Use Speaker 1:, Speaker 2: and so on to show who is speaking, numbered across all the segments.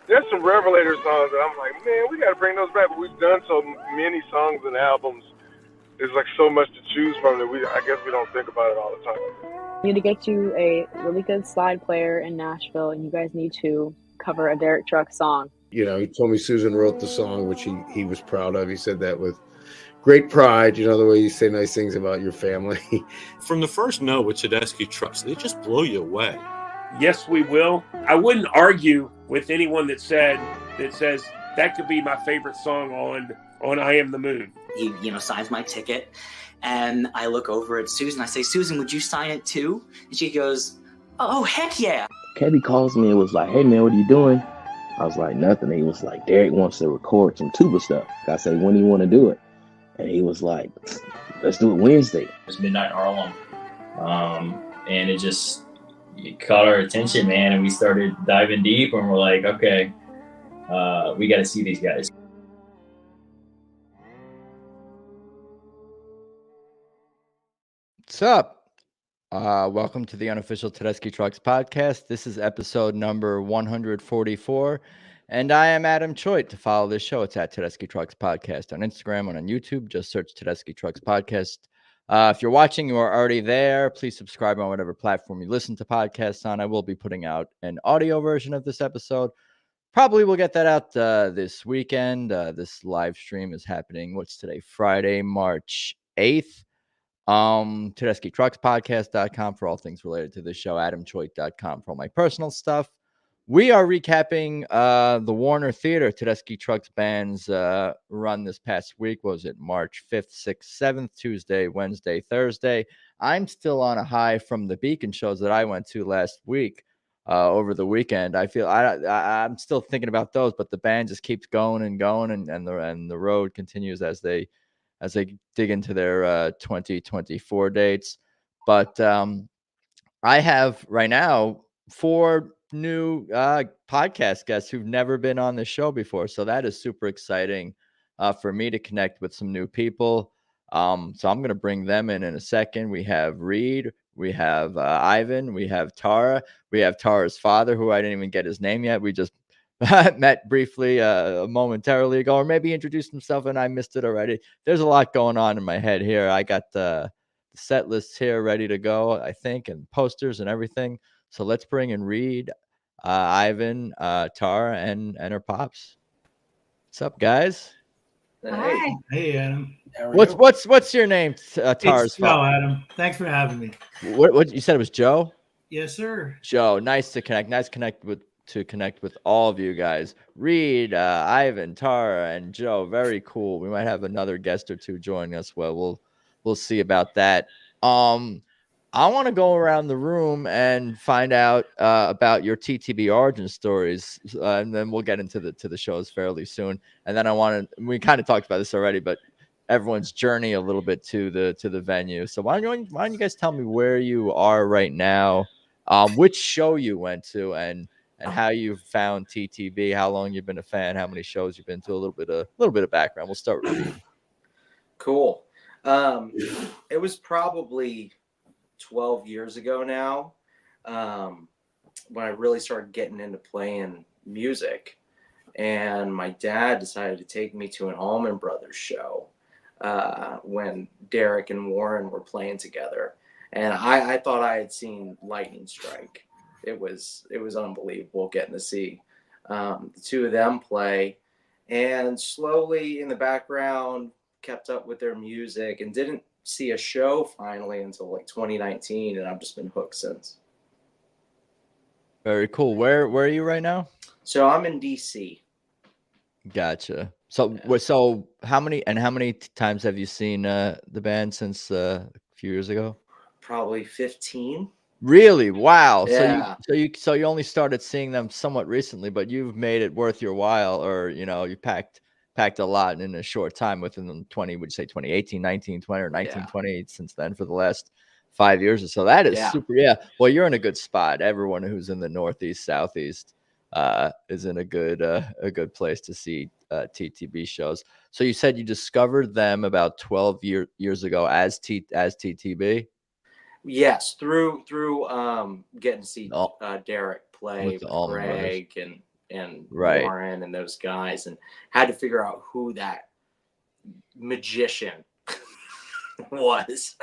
Speaker 1: There's some Revelator songs that I'm like, man, we got to bring those back. But we've done so many songs and albums. There's like so much to choose from that I guess we don't think about it all the time.
Speaker 2: You need to get you a really good slide player in Nashville, and you guys need to cover a Derek Trucks song.
Speaker 3: You know, he told me Susan wrote the song, which he was proud of. He said that with great pride, you know, the way you say nice things about your family.
Speaker 4: From the first note with Tedeschi Trucks, they just blow you away.
Speaker 5: Yes, we will. I wouldn't argue with anyone that says that could be my favorite song on I Am the Moon.
Speaker 6: He, signs my ticket, and I look over at Susan. I say, Susan, would you sign it too? And she goes, oh, heck yeah.
Speaker 7: Kevin calls me and was like, hey, man, what are you doing? I was like, nothing. He was like, Derek wants to record some tuba stuff. I said, when do you want to do it? And he was like, let's do it Wednesday.
Speaker 8: It was Midnight Harlem. And it caught our attention, man. And we started diving deep, and we're like, okay, we got to see these guys.
Speaker 9: What's up? Welcome to the unofficial Tedeschi Trucks podcast. This is episode number 144, and I am Adam Choit. To follow this show, it's at Tedeschi Trucks Podcast on Instagram and on YouTube. Just search Tedeschi Trucks Podcast. If you're watching, you are already there. Please subscribe on whatever platform you listen to podcasts on. I will be putting out an audio version of this episode. Probably we'll get that out this weekend. This live stream is happening. What's today? Friday, March 8th. TedeschiTrucksPodcast.com for all things related to this show, AdamChoit.com for all my personal stuff. We are recapping the Warner Theater Tedeschi Trucks Band's run this past week. What was it? March 5th, 6th, 7th, Tuesday, Wednesday, Thursday. I'm still on a high from the Beacon shows that I went to last week over the weekend. I feel I'm still thinking about those, but the band just keeps going and going, and the road continues as they dig into their 2024 dates. But I have right now 4 new podcast guests who've never been on the show before. So that is super exciting for me to connect with some new people. So I'm going to bring them in a second. We have Reed, we have Ivan, we have Tara, we have Tara's father, who I didn't even get his name yet. We just met briefly momentarily ago, or maybe introduced himself and I missed it already. There's a lot going on in my head here. I got the set lists here ready to go, I think, and posters and everything. So let's bring in Reed, Ivan, Tara, and her pops. What's up, guys?
Speaker 10: Hi. Hey, Adam.
Speaker 9: What's your name? Tara's
Speaker 10: Joe, Adam. Thanks for having me.
Speaker 9: What you said it was Joe?
Speaker 10: Yes, sir.
Speaker 9: Joe, nice to connect. To connect with all of you guys. Reed, Ivan, Tara, and Joe. Very cool. We might have another guest or two joining us. Well, we'll see about that. I want to go around the room and find out about your TTB origin stories, and then we'll get into the shows fairly soon. And then we kind of talked about this already, but everyone's journey a little bit to the venue. So why don't you guys tell me where you are right now, which show you went to, and how you found TTB, how long you've been a fan, how many shows you've been to, a little bit of background. We'll start with you.
Speaker 11: Cool. It was probably 12 years ago now when I really started getting into playing music, and my dad decided to take me to an Allman Brothers show when Derek and Warren were playing together, and I thought I had seen lightning strike. It was unbelievable getting to see the two of them play, and slowly in the background kept up with their music and didn't see a show finally until like 2019, and I've just been hooked since.
Speaker 9: Very cool. Where are you right now?
Speaker 11: So I'm in DC.
Speaker 9: Gotcha. So how many times have you seen the band since a few years ago?
Speaker 11: Probably 15.
Speaker 9: Really? Wow.
Speaker 11: Yeah.
Speaker 9: So you only started seeing them somewhat recently, but you've made it worth your while, or you packed a lot in a short time within 2018, 19, 20, or 19, 20 since then for the last 5 years or so. That is super. Yeah. Well, you're in a good spot. Everyone who's in the Northeast, Southeast is in a good place to see TTB shows. So you said you discovered them about 12 years ago as TTB.
Speaker 11: Yes, through getting to see Derek play with Greg and
Speaker 9: Right.
Speaker 11: Warren and those guys, and had to figure out who that magician was.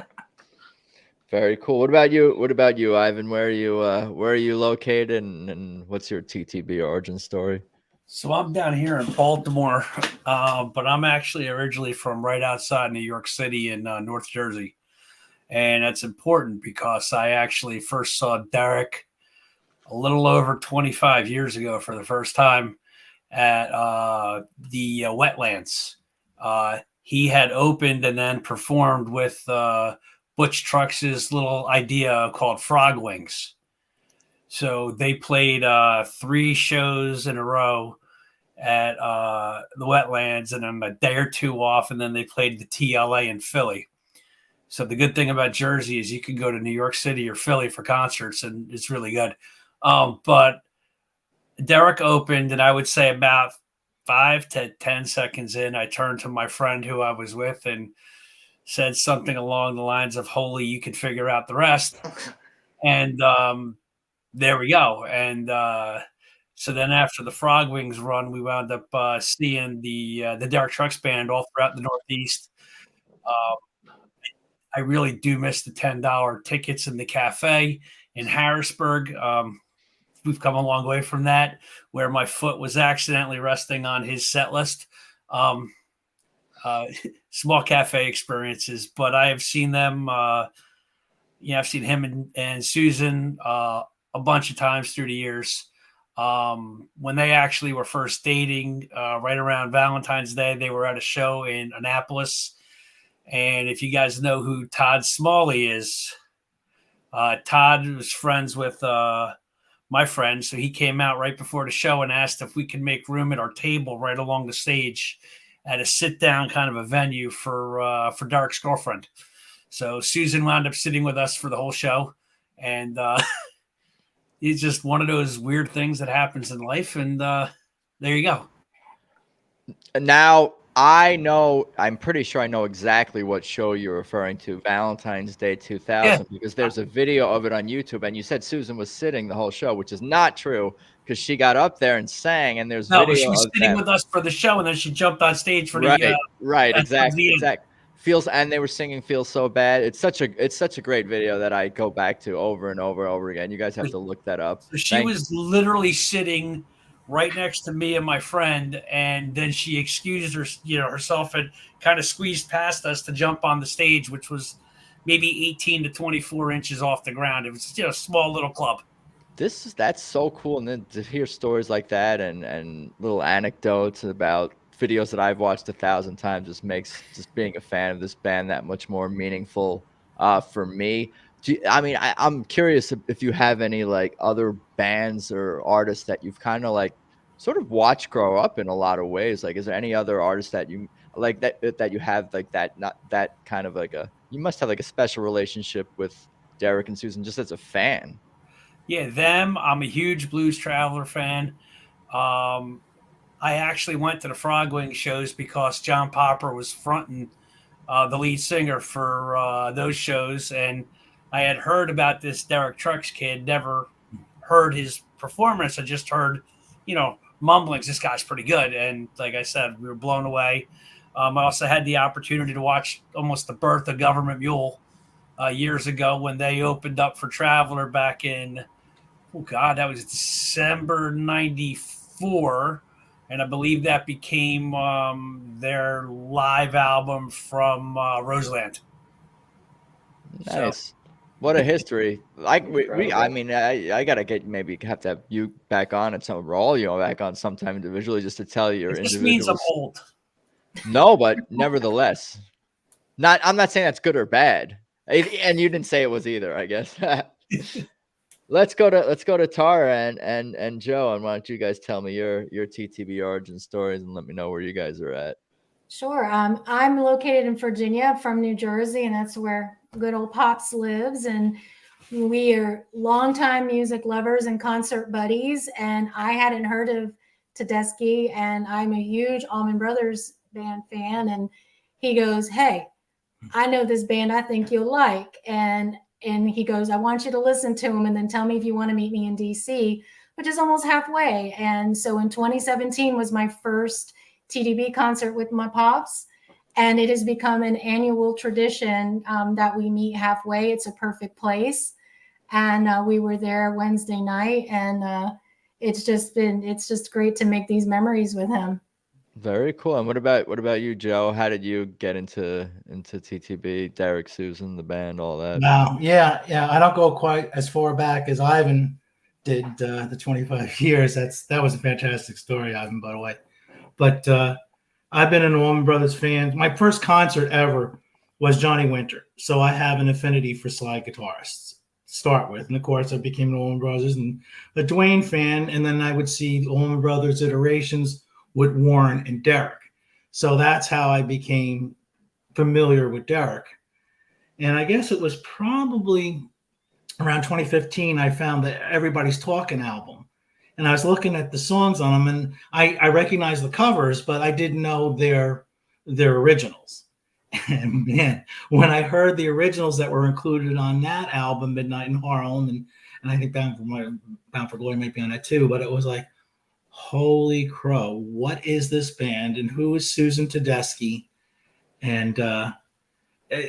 Speaker 9: Very cool. What about you? What about you, Ivan? Where are you located, and what's your TTB origin story?
Speaker 10: So I'm down here in Baltimore, but I'm actually originally from right outside New York City in North Jersey. And that's important because I actually first saw Derek a little over 25 years ago for the first time at the Wetlands. He had opened and then performed with Butch Trucks' little idea called Frog Wings. So they played 3 shows in a row at the Wetlands, and then a day or two off, and then they played the TLA in Philly. So the good thing about Jersey is you can go to New York City or Philly for concerts, and it's really good. But Derek opened, and I would say about 5 to 10 seconds in, I turned to my friend who I was with and said something along the lines of, "Holy, you could figure out the rest." And there we go. And so then after the Frog Wings run, we wound up seeing the Derek Trucks Band all throughout the Northeast. I really do miss the $10 tickets in the cafe in Harrisburg. We've come a long way from that, where my foot was accidentally resting on his set list. Small cafe experiences, but I have seen them. I've seen him and Susan a bunch of times through the years. When they actually were first dating, right around Valentine's Day, they were at a show in Annapolis. And if you guys know who Todd Smalley is, Todd was friends with my friend. So he came out right before the show and asked if we could make room at our table right along the stage at a sit-down kind of a venue for Derek's girlfriend. So Susan wound up sitting with us for the whole show. And it's just one of those weird things that happens in life. And there you go.
Speaker 9: Now, I'm pretty sure I know exactly what show you're referring to, Valentine's Day 2000, because there's a video of it on YouTube, and you said Susan was sitting the whole show, which is not true, because she got up there and sang, and there's video
Speaker 10: she was
Speaker 9: of
Speaker 10: sitting
Speaker 9: them.
Speaker 10: with us for the show, and then she jumped on stage for
Speaker 9: right, exactly. And they were singing "Feels So Bad." It's such a great video that I go back to over and over and over again. You guys have to look that up.
Speaker 10: So she was literally sitting right next to me and my friend, and then she excused herself and kind of squeezed past us to jump on the stage, which was maybe 18 to 24 inches off the ground. It was a small little club.
Speaker 9: That's so cool, and then to hear stories like that and little anecdotes about videos that I've watched 1,000 times just makes just being a fan of this band that much more meaningful for me. I'm curious if you have any like other bands or artists that you've kind of like sort of watched grow up in a lot of ways. Like, is there any other artists that you like that you have like that, not that kind of like you must have like a special relationship with Derek and Susan just as a fan?
Speaker 10: Yeah, them. I'm a huge Blues Traveler fan. I actually went to the Frog Wing shows because John Popper was fronting the lead singer for those shows, and I had heard about this Derek Trucks kid, never heard his performance. I just heard, mumblings. This guy's pretty good. And like I said, we were blown away. I also had the opportunity to watch almost the birth of Government Mule years ago when they opened up for Traveler back in, that was December 94. And I believe that became their live album from Roseland.
Speaker 9: Nice. So, what a history! I gotta have to have you back on at some, or all back on sometime individually, just to tell your individual.
Speaker 10: This means I'm old.
Speaker 9: No, but nevertheless, I'm not saying that's good or bad, and you didn't say it was either, I guess. Let's go to Tara and Joe, and why don't you guys tell me your TTB origin stories and let me know where you guys are at.
Speaker 12: Sure. I'm located in Virginia, from New Jersey, and that's where good old Pops lives. And we are longtime music lovers and concert buddies. And I hadn't heard of Tedeschi, and I'm a huge Allman Brothers Band fan. And he goes, "Hey, I know this band I think you'll like." And he goes, "I want you to listen to them and then tell me if you want to meet me in DC." which is almost halfway. And so in 2017 was my first TDB concert with my pops. And it has become an annual tradition that we meet halfway. It's a perfect place. And we were there Wednesday night, and it's just great to make these memories with him.
Speaker 9: Very cool. And what about you, Joe? How did you get into TTB, Derek, Susan, the band, all that?
Speaker 13: Wow. Yeah. I don't go quite as far back as Ivan did, the 25 years. That was a fantastic story, Ivan, by the way. But I've been an Allman Brothers fan. My first concert ever was Johnny Winter, so I have an affinity for slide guitarists to start with. And of course, I became an Allman Brothers and a Dwayne fan, and then I would see Allman Brothers iterations with Warren and Derek. So that's how I became familiar with Derek. And I guess it was probably around 2015 I found the Everybody's Talking album. And I was looking at the songs on them, and I recognized the covers, but I didn't know their originals. And man, when I heard the originals that were included on that album, Midnight in Harlem, and I think Bound for Glory might be on it too, but it was like, holy crow, what is this band, and who is Susan Tedeschi? And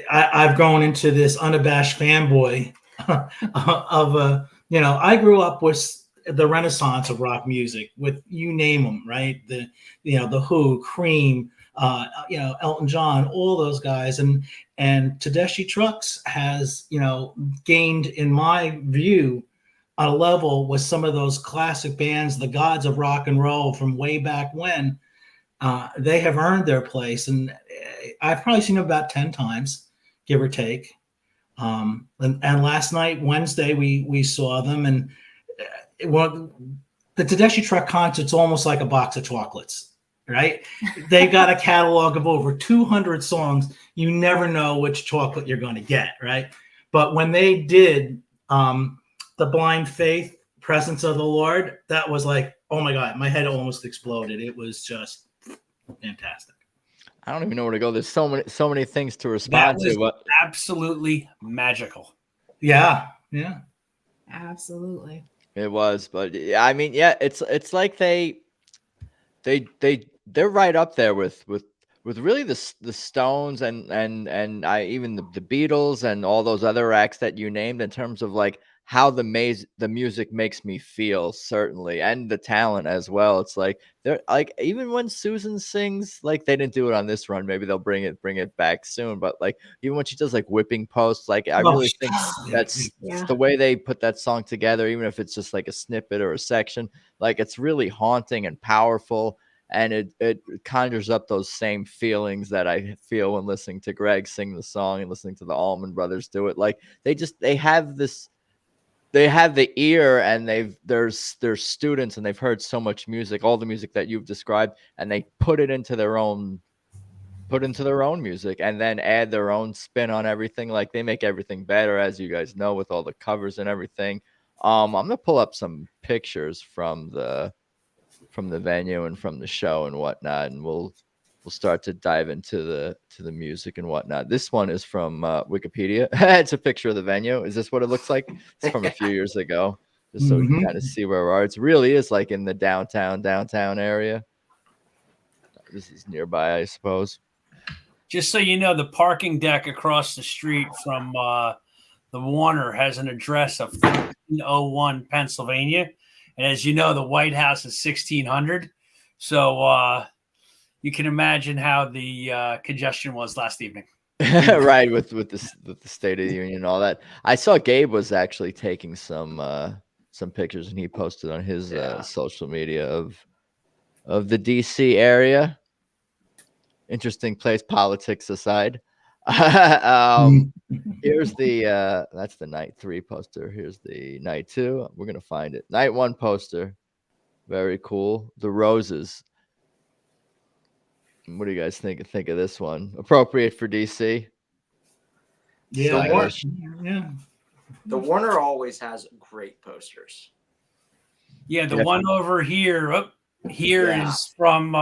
Speaker 13: I've grown into this unabashed fanboy of I grew up with the renaissance of rock music, with you name them, right? The Who, Cream, Elton John, all those guys, and Tedeschi Trucks has gained, in my view, on a level with some of those classic bands, the gods of rock and roll from way back when. They have earned their place, and I've probably seen them about 10 times, give or take. And last night, Wednesday, we saw them, and the Tedeschi Truck concert's almost like a box of chocolates, right? They got a catalog of over 200 songs. You never know which chocolate you're going to get, right? But when they did The Blind Faith, Presence of the Lord, that was like, oh my God, my head almost exploded. It was just fantastic.
Speaker 9: I don't even know where to go. There's so many things to respond
Speaker 10: to.
Speaker 9: But
Speaker 10: absolutely magical.
Speaker 13: Yeah.
Speaker 12: Absolutely.
Speaker 9: It was, but I mean, yeah, it's like they're right up there with really the Stones and even the Beatles and all those other acts that you named, in terms of like how the music makes me feel, certainly, and the talent as well. It's like they're like, even when Susan sings, like they didn't do it on this run, maybe they'll bring it back soon, but like even when she does like whipping posts, like I really think that's the way they put that song together, even if it's just like a snippet or a section, like it's really haunting and powerful. And it conjures up those same feelings that I feel when listening to Greg sing the song and listening to the Allman Brothers do it. Like they have the ear, and they're students, and they've heard so much music, all the music that you've described, and they put into their own music, and then add their own spin on everything. Like they make everything better, as you guys know, with all the covers and everything. I'm gonna pull up some pictures from the venue and from the show and whatnot, and we'll start to dive into the music and whatnot. This one is from Wikipedia. It's a picture of the venue. Is this what it looks like? It's from a few years ago, just so we can kind of see where we are. It really is like in the downtown area. This is nearby, I suppose.
Speaker 10: Just so you know, the parking deck across the street from the Warner has an address of 1301 Pennsylvania. And as you know, the White House is 1600. So you can imagine how the congestion was last evening.
Speaker 9: Right, with the State of the Union and all that. I saw Gabe was actually taking some pictures, and he posted on his social media of the DC area. Interesting place, politics aside. Here's the that's the night 3 poster. Here's the night 2. We're gonna find it. Night 1 poster. Very cool. The Roses. What do you guys think of this one? Appropriate for DC?
Speaker 13: Yeah.
Speaker 11: The Warner always has great posters.
Speaker 10: Yeah, the one over here. Is from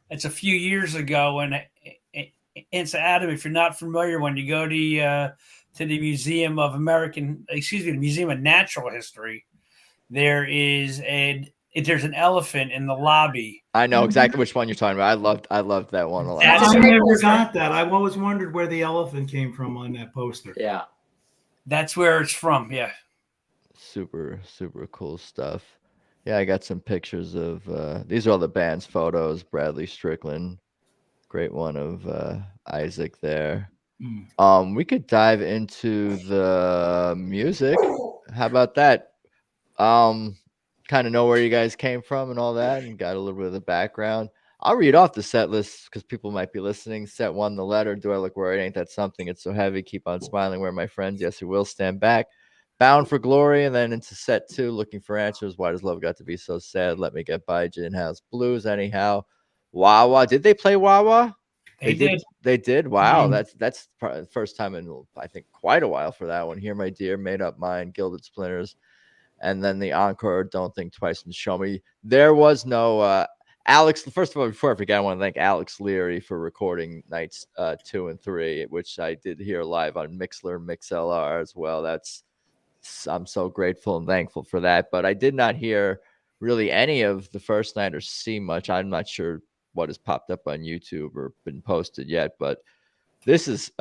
Speaker 10: it's a few years ago, and it's Adam. If you're not familiar, when you go to the Museum of Natural History, there's an elephant in the lobby.
Speaker 9: I know exactly which one you're talking about. I loved that one a lot.
Speaker 13: I never got that. I've always wondered where the elephant came from on that poster.
Speaker 11: Yeah.
Speaker 10: That's where it's from. Yeah.
Speaker 9: Super, super cool stuff. Yeah, I got some pictures of these are all the band's photos. Bradley Strickland, great one of Isaac there. We could dive into the music. How about that? Kind of know where you guys came from and all that, and got a little bit of the background. I'll read off the set list because people might be listening. Set 1, The Letter. Do I Look Worried? Ain't That Something? It's So Heavy. Keep On Smiling. Where Are My Friends? Yes, Who Will? Stand Back. Bound for Glory. And then into set 2, Looking for Answers. Why Does Love Got to Be So Sad? Let Me Get By. Gin House Blues. Anyhow. Wawa. Did they play Wawa?
Speaker 10: They did.
Speaker 9: They did. Wow. That's probably the first time in, I think, quite a while for that one. Hear My Dear, Made Up Mind, Gilded Splinters. And then the encore, Don't Think Twice and Show Me. There was no Alex. First of all, before I forget, I want to thank Alex Leary for recording nights 2 and 3, which I did hear live on MixLR as well. I'm so grateful and thankful for that. But I did not hear really any of the first night or see much. I'm not sure what has popped up on YouTube or been posted yet, but this is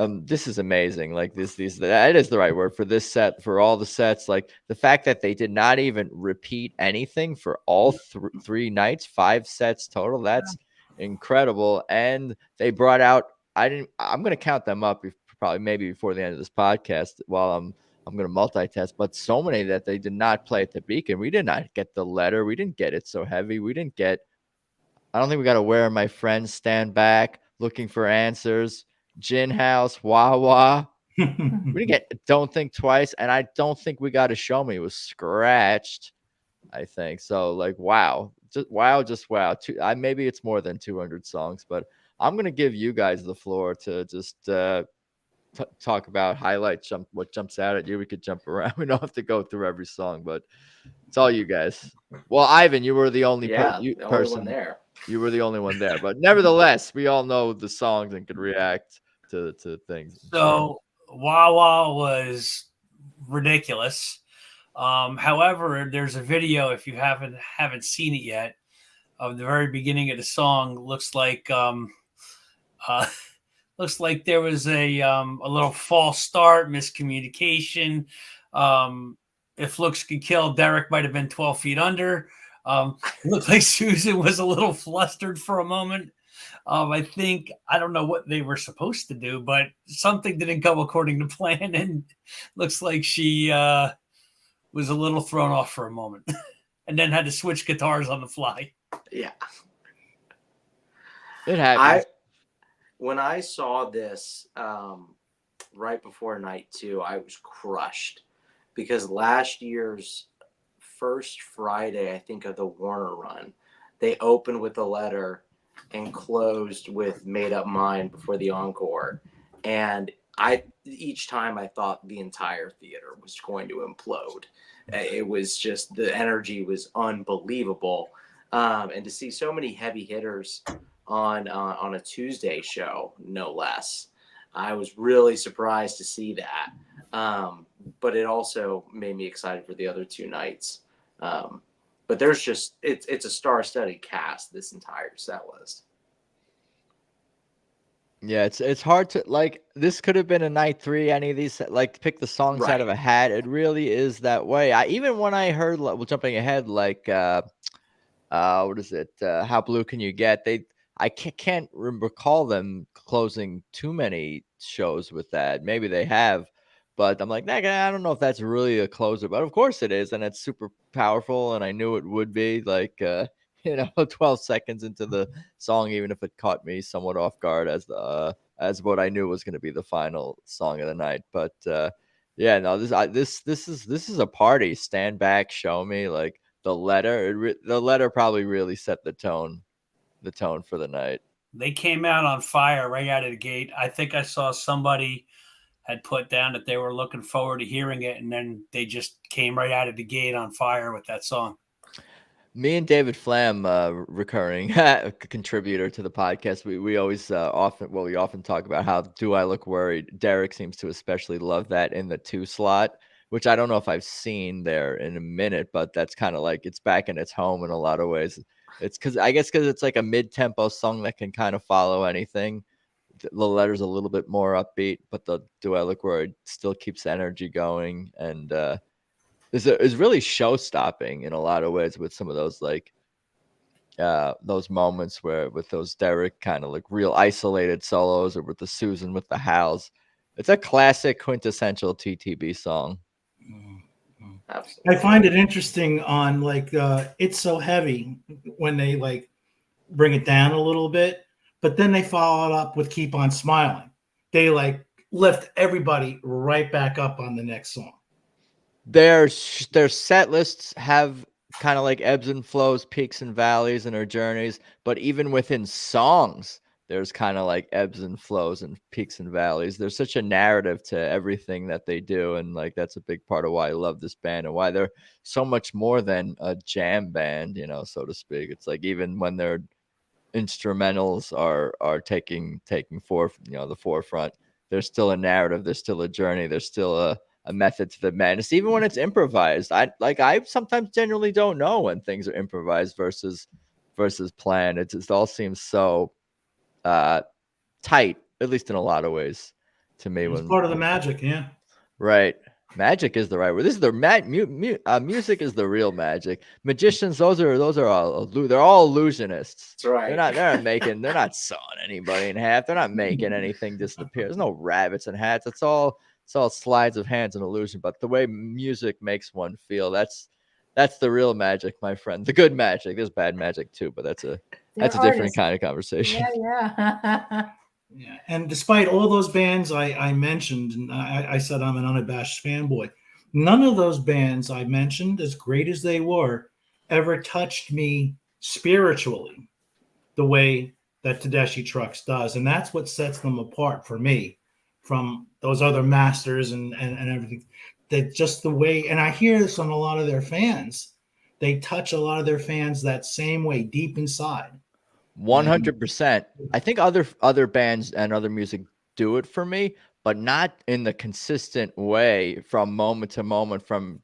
Speaker 9: amazing. Like that is the right word for this set, for all the sets. Like the fact that they did not even repeat anything for all 3 nights, 5 sets total. That's incredible. And they brought out, I'm going to count them up probably maybe before the end of this podcast while I'm going to multitask, but so many that they did not play at the Beacon. We did not get The Letter. We didn't get It So Heavy. We didn't get, I don't think we got to Where Are My Friends, Stand Back, Looking for Answers, Gin House, Wawa. We didn't get Don't Think Twice, and I don't think we got a Show Me. It was scratched, I think. So, like, wow. Just wow. Maybe it's more than 200 songs, but I'm going to give you guys the floor to just talk about what jumps out at you. We could jump around. We don't have to go through every song, but it's all you guys. Well, Ivan, you were the only person
Speaker 11: there.
Speaker 9: You were the only one there, but nevertheless, we all know the songs and could react to things.
Speaker 10: So Wawa was ridiculous. However, there's a video, if you haven't seen it yet, of the very beginning of the song. Looks like there was a little false start, miscommunication. If looks could kill, Derek might have been 12 feet under. It looked like Susan was a little flustered for a moment. I don't know what they were supposed to do, but something didn't go according to plan, and looks like she was a little thrown off for a moment, and then had to switch guitars on the fly.
Speaker 11: Yeah,
Speaker 9: it happens.
Speaker 11: When I saw this right before night 2, I was crushed because last year's first Friday, I think, of the Warner run, they opened with The Letter and closed with Made Up Mind before the encore. And each time I thought the entire theater was going to implode. It was just, the energy was unbelievable. And to see so many heavy hitters on a Tuesday show, no less, I was really surprised to see that. But it also made me excited for the other 2 nights. But there's just, it's a star-studded cast, this entire set list.
Speaker 9: Yeah, it's hard to, like, this could have been a night 3, any of these, like, pick the songs out of a hat. It really is that way. Even when I heard, jumping ahead, like, what is it? How Blue Can You Get? I can't recall them closing too many shows with that. Maybe they have, but I'm like, I don't know if that's really a closer, but of course it is. And it's super powerful. And I knew it would be, like, 12 seconds into the song, even if it caught me somewhat off guard as what I knew was going to be the final song of the night. But yeah, no, this is a party. Stand Back, Show Me, like The Letter. The Letter probably really set the tone for the night.
Speaker 10: They came out on fire right out of the gate. I think I saw somebody had put down that they were looking forward to hearing it, and then they just came right out of the gate on fire with that song.
Speaker 9: Me and David Flam, recurring contributor to the podcast, we always often talk about how Do I Look Worried? Derek seems to especially love that in the 2 slot, which I don't know if I've seen there in a minute, but that's kind of like it's back in its home in a lot of ways. It's because it's like a mid-tempo song that can kind of follow anything. The letter's a little bit more upbeat, but the duet word still keeps energy going, and is really show-stopping in a lot of ways with some of those like those moments where with those Derek kind of like real isolated solos, or with the Susan with the howls. It's a classic quintessential TTB song.
Speaker 11: Absolutely.
Speaker 13: I find it interesting on like It's So Heavy when they like bring it down a little bit, but then they follow it up with Keep On Smiling. They like lift everybody right back up on the next song.
Speaker 9: Their set lists have kind of like ebbs and flows, peaks and valleys, and our journeys, but even within songs, there's kind of like ebbs and flows and peaks and valleys. There's such a narrative to everything that they do, and like that's a big part of why I love this band and why they're so much more than a jam band, you know, so to speak. It's like even when their instrumentals are taking the forefront, there's still a narrative, there's still a journey, there's still a method to the madness, even when it's improvised. I sometimes genuinely don't know when things are improvised versus planned. It just all seems so tight, at least in a lot of ways, to me.
Speaker 13: It's part of the magic, yeah.
Speaker 9: Right. Magic is the right word. This is the music is the real magic. Magicians, those are all they're all illusionists.
Speaker 11: That's right.
Speaker 9: They're not sawing anybody in half. They're not making anything disappear. There's no rabbits in hats. It's all sleights of hands and illusion. But the way music makes one feel, that's the real magic, my friend. The good magic. There's bad magic too, but that's a different kind of conversation.
Speaker 12: Yeah.
Speaker 13: Yeah, and despite all those bands I mentioned, and I said I'm an unabashed fanboy, none of those bands I mentioned, as great as they were, ever touched me spiritually the way that Tedeschi Trucks does. And that's what sets them apart for me from those other masters and everything. That just the way, and I hear this on a lot of their fans, they touch a lot of their fans that same way deep inside.
Speaker 9: 100%. I think other bands and other music do it for me, but not in the consistent way from moment to moment from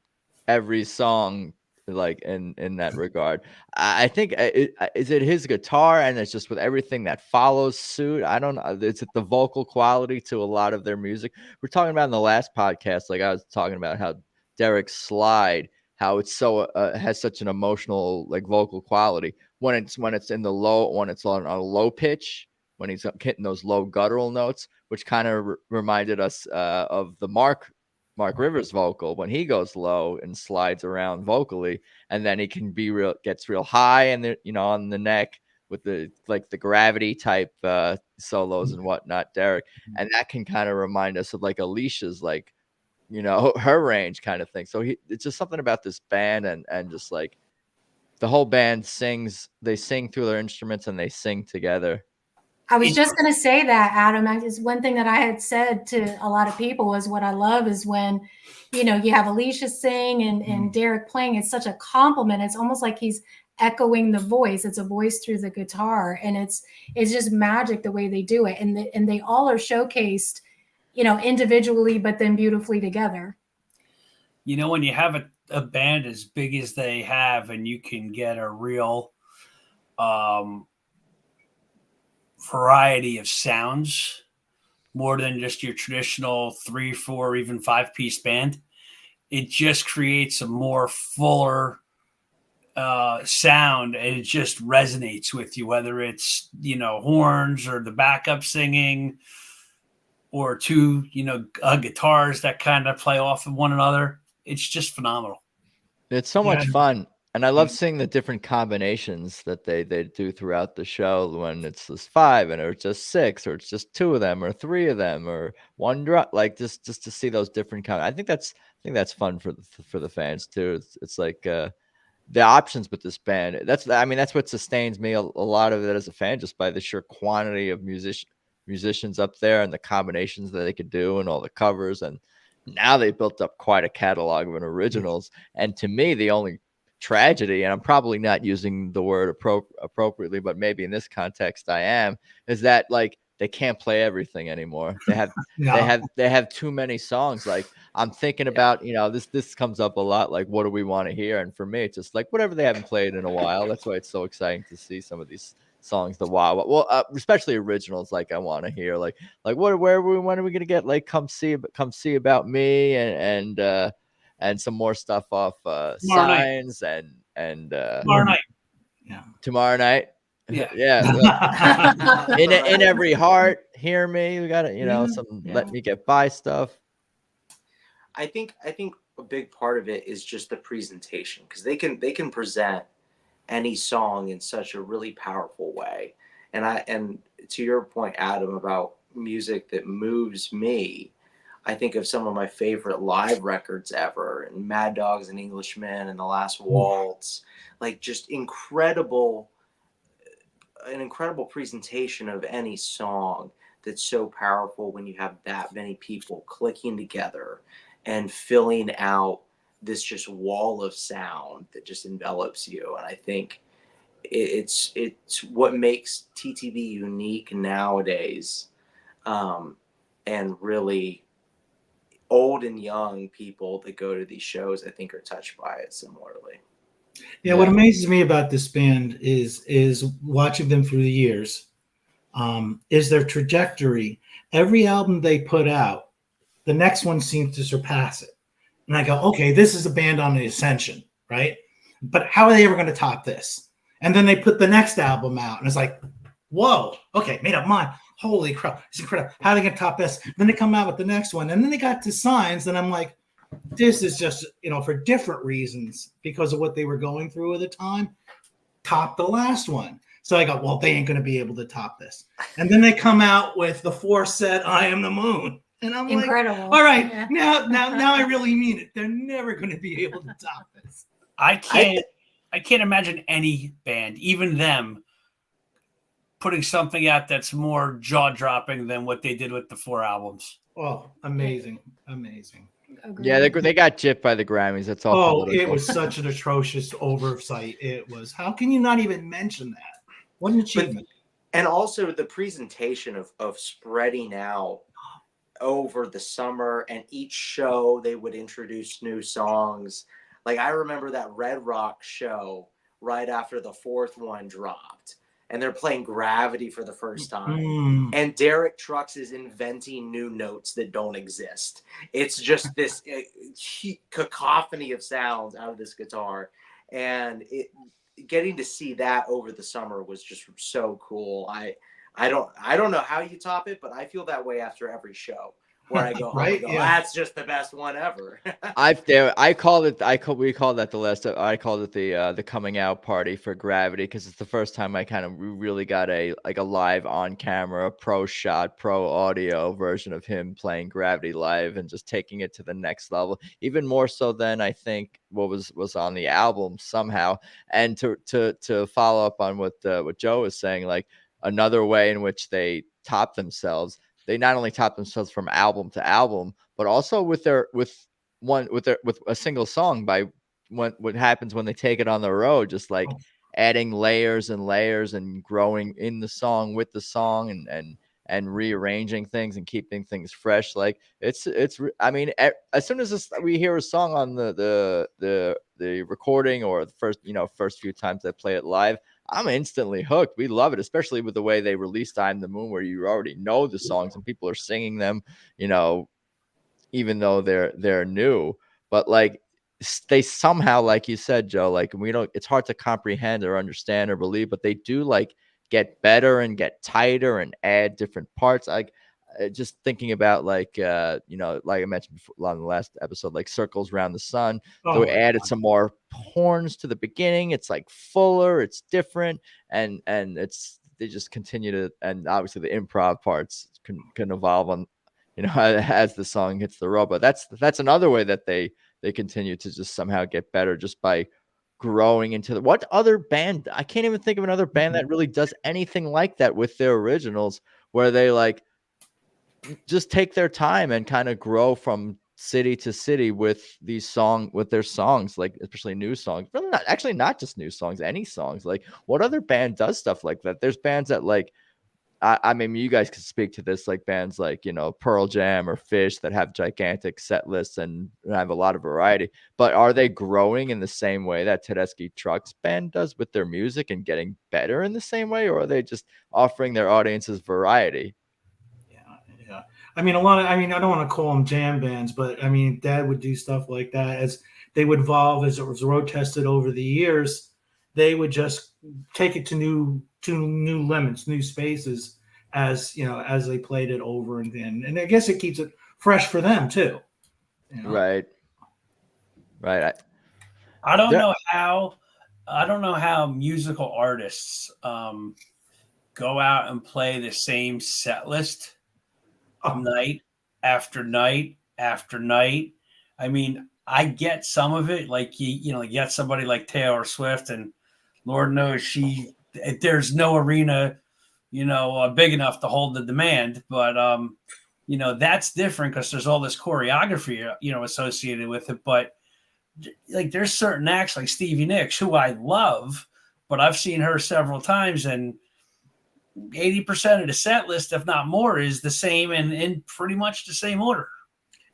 Speaker 9: every song, like in that regard. I think is it his guitar, and it's just with everything that follows suit. I don't know. It's the vocal quality to a lot of their music. We're talking about in the last podcast, like I was talking about how Derek's slide, how it's so has such an emotional like vocal quality when it's in the low, when it's on a low pitch, when he's hitting those low guttural notes, which kind of reminded us of the Mark Rivers vocal when he goes low and slides around vocally, and then he can gets real high and on the neck with the gravity type solos and whatnot, Derek, and that can kind of remind us of like Alicia's like her range kind of thing. So it's just something about this band and just like the whole band sings. They sing through their instruments and they sing together.
Speaker 12: I was just going to say that, Adam. It's one thing that I had said to a lot of people was what I love is when, you have Alicia sing and Derek playing. It's such a compliment. It's almost like he's echoing the voice. It's a voice through the guitar, and it's just magic the way they do it. And they all are showcased, individually, but then beautifully together.
Speaker 10: When you have a band as big as they have, and you can get a real variety of sounds, more than just your traditional 3, 4, even 5-piece band, it just creates a more fuller sound, and it just resonates with you, whether it's horns or the backup singing or two guitars that kind of play off of one another. It's just phenomenal.
Speaker 9: It's so much fun. And I love seeing the different combinations that they do throughout the show, when it's just 5 and or just 6 or it's just 2 of them or 3 of them or one drop, like just to see those different I think that's fun for the fans too. It's like the options with this band. That's what sustains me a lot of it as a fan, just by the sheer quantity of musicians up there and the combinations that they could do and all the covers. And now they built up quite a catalog of originals. And to me, the only tragedy, and I'm probably not using the word appropriately, but maybe in this context I am, is that like they can't play everything anymore. They have
Speaker 13: No.
Speaker 9: they have too many songs. Like I'm thinking about, this comes up a lot. Like, what do we want to hear? And for me, it's just like whatever they haven't played in a while. That's why it's so exciting to see some of these songs. Well, especially originals. Like I want to hear like when are we gonna get like come see about me and some more stuff off
Speaker 10: Tomorrow night.
Speaker 9: Signs and
Speaker 10: Tomorrow night.
Speaker 13: Yeah.
Speaker 9: Tomorrow night.
Speaker 10: Yeah.
Speaker 9: Yeah. in every heart, hear me. We got it, some let me get by stuff.
Speaker 11: I think a big part of it is just the presentation, because they can present any song in such a really powerful way. And to your point, Adam, about music that moves me, I think of some of my favorite live records ever, and Mad Dogs and Englishmen and The Last Waltz, like just an incredible presentation of any song that's so powerful when you have that many people clicking together and filling out this just wall of sound that just envelops you. And I think it's what makes TTB unique nowadays. And really old and young people that go to these shows, I think, are touched by it similarly.
Speaker 13: Yeah, what amazes me about this band is watching them through the years, is their trajectory. Every album they put out, the next one seems to surpass it. And I go, okay, this is a band on the ascension, right? But how are they ever going to top this? And then they put the next album out, and it's like, whoa, okay, made up mind. Holy crap, it's incredible. How are they going to top this? Then they come out with the next one. And then they got to Signs, and I'm like, this is just, for different reasons, because of what they were going through at the time, top the last one. So I go, well, they ain't going to be able to top this. And then they come out with the 4-set I Am the Moon. And I'm
Speaker 12: Incredible.
Speaker 13: like, all right,
Speaker 12: Yeah.
Speaker 13: now I really mean it. They're never going to be able to top this.
Speaker 10: I can't imagine any band, even them, putting something out that's more jaw-dropping than what they did with the 4 albums.
Speaker 13: Oh, amazing.
Speaker 12: Agreed.
Speaker 9: Yeah, they got gypped by the Grammys. That's all.
Speaker 13: Oh,
Speaker 9: political.
Speaker 13: it was such an atrocious oversight. It was. How can you not even mention that? What an achievement.
Speaker 11: And also the presentation of spreading out over the summer, and each show they would introduce new songs. Like I remember that Red Rock show right after the 4th one dropped, and they're playing Gravity for the first time. And Derek Trucks is inventing new notes that don't exist. It's just this cacophony of sounds out of this guitar. And getting to see that over the summer was just so cool. I don't know how you top it, but I feel that way after every show. Where I go,
Speaker 13: right?
Speaker 11: That's just the best one ever.
Speaker 9: We called it the coming out party for Gravity, because it's the first time we really got a live on camera, pro audio version of him playing Gravity live and just taking it to the next level, even more so than I think what was on the album somehow. And to follow up on what Joe was saying, like another way in which they top themselves. They not only top themselves from album to album, but also with a single song by what happens when they take it on the road, just like adding layers and layers and growing in the song with the song and rearranging things and keeping things fresh. Like I mean, as soon as we hear a song on the recording or the first few times they play it live, I'm instantly hooked. We love it, especially with the way they released I'm the Moon, where you already know the songs and people are singing them, even though they're new. But like they somehow, like you said, Joe, like it's hard to comprehend or understand or believe, but they do like get better and get tighter and add different parts. Like just thinking about like I mentioned before on the last episode, like Circles Around the Sun. So we added some more horns to the beginning. It's like fuller, it's different, and they just continue to, and obviously the improv parts can evolve on as the song hits the road. But that's another way that they continue to just somehow get better, just by growing into what other band? I can't even think of another band that really does anything like that with their originals, where they like just take their time and kind of grow from city to city with their songs, like especially new songs. Really not just new songs, any songs. Like what other band does stuff like that? There's bands that like I mean, you guys could speak to this, like bands like, Pearl Jam or Fish that have gigantic set lists and have a lot of variety. But are they growing in the same way that Tedeschi Trucks Band does with their music and getting better in the same way? Or are they just offering their audiences variety?
Speaker 13: Yeah. I mean, I don't want to call them jam bands, but I mean, Dad would do stuff like that as they would evolve, as it was road tested over the years. They would just take it to new limits, new spaces, as they played it over and then. And I guess it keeps it fresh for them too.
Speaker 9: Right.
Speaker 10: I don't know how musical artists go out and play the same set list night after night after night. I mean, I get some of it, like you get somebody like Taylor Swift, and Lord knows there's no arena, big enough to hold the demand. But that's different because there's all this choreography, associated with it. But like, there's certain acts like Stevie Nicks, who I love, but I've seen her several times, and 80% of the set list, if not more, is the same and in pretty much the same order.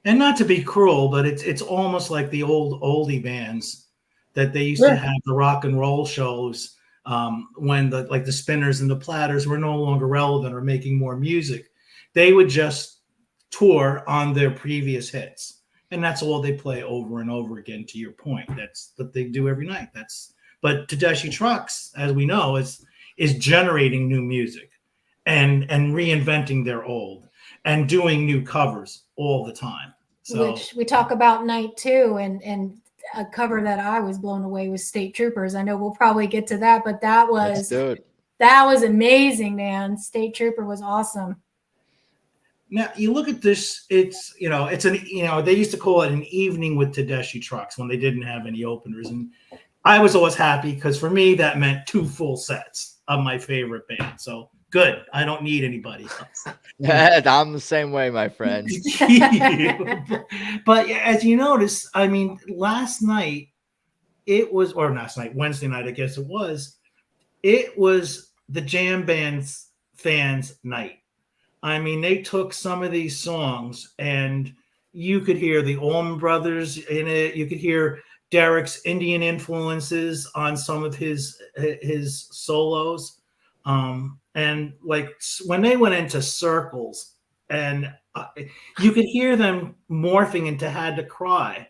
Speaker 13: And not to be cruel, but it's almost like the old oldie bands that they used to have, the rock and roll shows, when the Spinners and the Platters were no longer relevant or making more music. They would just tour on their previous hits, and that's all they play over and over again. To your point, that's what they do every night. But Tedeschi Trucks, as we know, is generating new music and reinventing their old and doing new covers all the time. So,
Speaker 12: which we talk about night 2, and a cover that I was blown away with State Troopers. I know we'll probably get to that, but that was amazing, man. State Trooper was awesome.
Speaker 13: Now you look at this, they used to call it an evening with Tedeschi Trucks when they didn't have any openers. And I was always happy because for me, that meant 2 full sets of my favorite band. So good. I don't need anybody else.
Speaker 9: I'm the same way, my friend.
Speaker 13: But as you notice, I mean, Wednesday night, I guess it was the jam band's fans' night. I mean, they took some of these songs and you could hear the Allman Brothers in it. You could hear Derek's Indian influences on some of his solos. And like when they went into Circles, and you could hear them morphing into Had to Cry.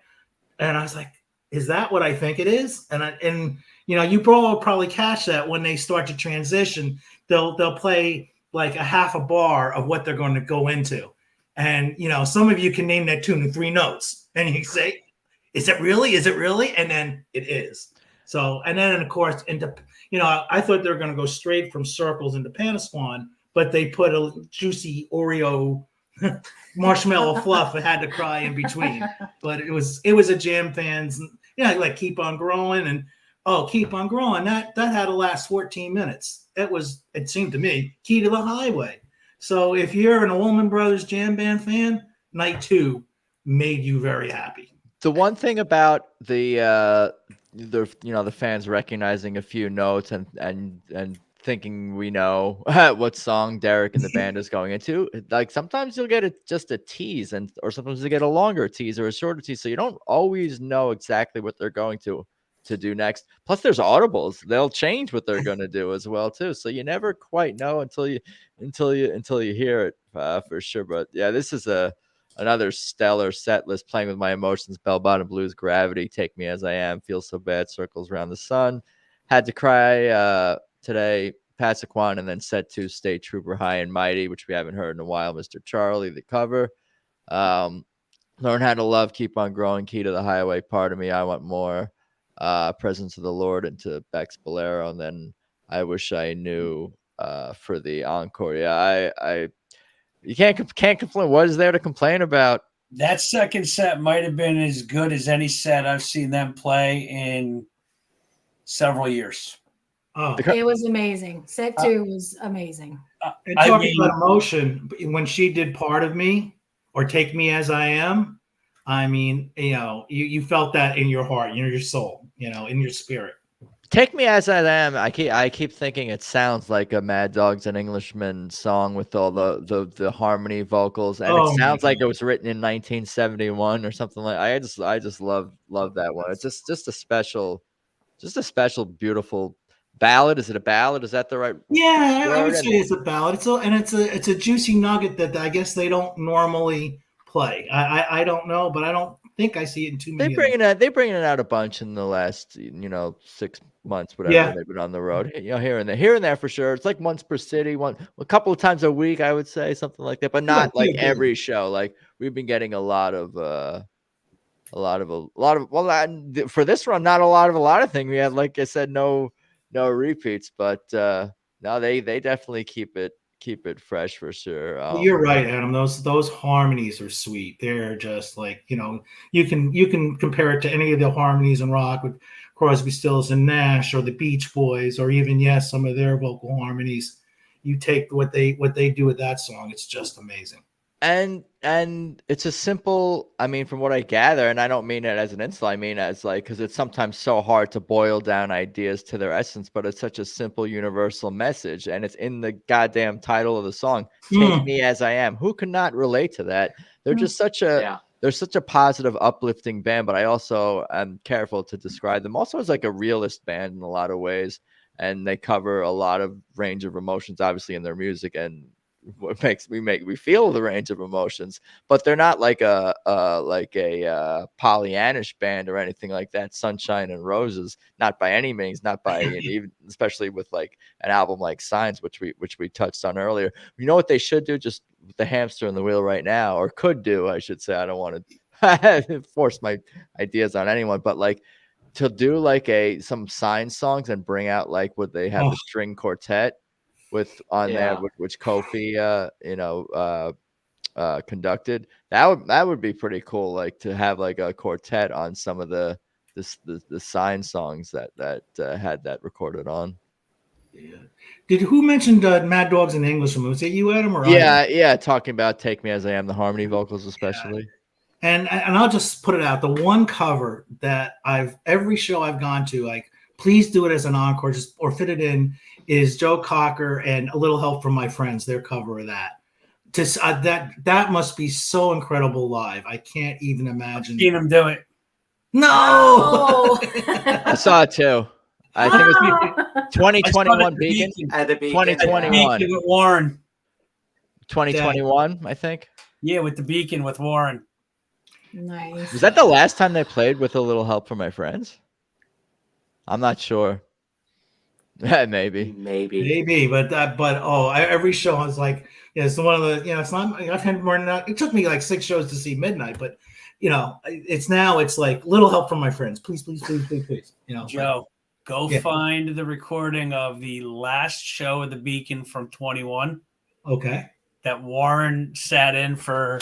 Speaker 13: And I was like, is that what I think it is? And you probably catch that when they start to transition, they'll play like a half a bar of what they're going to go into. And, some of you can name that tune in 3 notes and you say, is it really? Is it really? And then it is. So, and then of course, I thought they were going to go straight from Circles into Panaswan, but they put a juicy Oreo marshmallow fluff that Had to Cry in between. But it was a jam fans, like Keep On Growing and Keep On Growing. That had to last 14 minutes. It seemed to me, Key to the Highway. So if you're an Allman Brothers jam band fan, night 2 made you very happy.
Speaker 9: The one thing about the fans recognizing a few notes and thinking we know what song Derek and the band is going into, like sometimes you'll get just a tease, or sometimes you get a longer tease or a shorter tease, so you don't always know exactly what they're going to do next. Plus there's audibles, they'll change what they're going to do as well too, so you never quite know until you hear it for sure. But yeah, this is another stellar set list. Playing with My Emotions, Bell Bottom Blues, Gravity, Take Me As I Am, Feel So Bad, Circles Around the Sun, Had to Cry today, Passaquan, and then set 2, State Trooper, High and Mighty, which we haven't heard in a while, Mr. Charlie, the cover. Learn How to Love, Keep On Growing, Key to the Highway, Part of Me, I Want More, Presence of the Lord, into Beck's Bolero, and then I Wish I Knew for the encore. Yeah, you can't complain. What is there to complain about?
Speaker 10: That second set might have been as good as any set I've seen them play in several years.
Speaker 13: Oh,
Speaker 12: it was amazing. Set 2 was amazing.
Speaker 13: And talking about emotion, when she did Part of Me or Take Me As I Am, I mean, you felt that in your heart, your soul, in your spirit.
Speaker 9: Take Me As I Am. I keep thinking it sounds like a Mad Dogs and Englishmen song with all the harmony vocals, and it
Speaker 13: Oh my
Speaker 9: sounds like
Speaker 13: God.
Speaker 9: it was written in 1971 or something like. I just love that one. It's just a special beautiful ballad. Is it a ballad? Is that the right
Speaker 13: Yeah, I would
Speaker 9: word?
Speaker 13: say
Speaker 9: And
Speaker 13: it's a ballad. It's a juicy nugget that I guess they don't normally play. I don't know, but I don't think I see it in too many of them.
Speaker 9: They bringing it out a bunch in the last 6 months, whatever
Speaker 13: Yeah.
Speaker 9: they've been on the road. Here and there for sure. It's like once per city, a couple of times a week, I would say, something like that, but not like every show. Like we've been getting a lot of for this run, not a lot of things. We had, like I said, no repeats, but no, they definitely keep it fresh for sure.
Speaker 13: You're right, Adam. Those harmonies are sweet. They're just like, you can compare it to any of the harmonies in rock with Crosby, Stills and Nash or the Beach Boys or even some of their vocal harmonies. You take what they do with that song, it's just amazing.
Speaker 9: And it's a simple, I mean, from what I gather, and I don't mean it as an insult, I mean as like, because it's sometimes so hard to boil down ideas to their essence, but it's such a simple universal message, and it's in the goddamn title of the song. Take Me As I Am. Who could not relate to that? They're just such a they're such a positive, uplifting band, but I also am careful to describe them also as like a realist band in a lot of ways, and they cover a lot of range of emotions, obviously, in their music, and what makes we feel the range of emotions, but they're not like a Pollyannish band or anything like that. Sunshine and Roses, not by any means, not by even especially with like an album like Signs, which we touched on earlier. You know what they should do, just with the hamster in the wheel right now, or could do, I should say. I don't want to force my ideas on anyone, but like to do like some Signs songs and bring out like what they have the string quartet with on there, which Kofi conducted. That would be pretty cool, like to have like a quartet on some of the Sign songs that had that recorded on.
Speaker 13: Who mentioned Mad Dogs in English? Was it you, Adam, or
Speaker 9: yeah, talking about Take Me As I Am, the harmony vocals especially.
Speaker 13: And I'll just put it out, the one cover that every show I've gone to, like, please do it as an encore, or fit it in, is Joe Cocker and A Little Help from My Friends, their cover of that. That must be so incredible live. I can't even imagine.
Speaker 10: I've seen them do it.
Speaker 13: No!
Speaker 9: I saw it too. I think it was 2021 Beacon.
Speaker 11: At the Beacon.
Speaker 9: 2021
Speaker 10: Beacon with Warren.
Speaker 9: 2021, I think.
Speaker 10: Yeah, with the Beacon with Warren.
Speaker 12: Nice.
Speaker 9: Was that the last time they played with A Little Help from My Friends? I'm not sure. Maybe,
Speaker 13: but every show I was like, it's one of the, it's not. I've had more than that. It took me like 6 shows to see Midnight, but it's like Little Help from My Friends. Please.
Speaker 10: Joe, go find the recording of the last show of the Beacon from 21.
Speaker 13: Okay.
Speaker 10: That Warren sat in for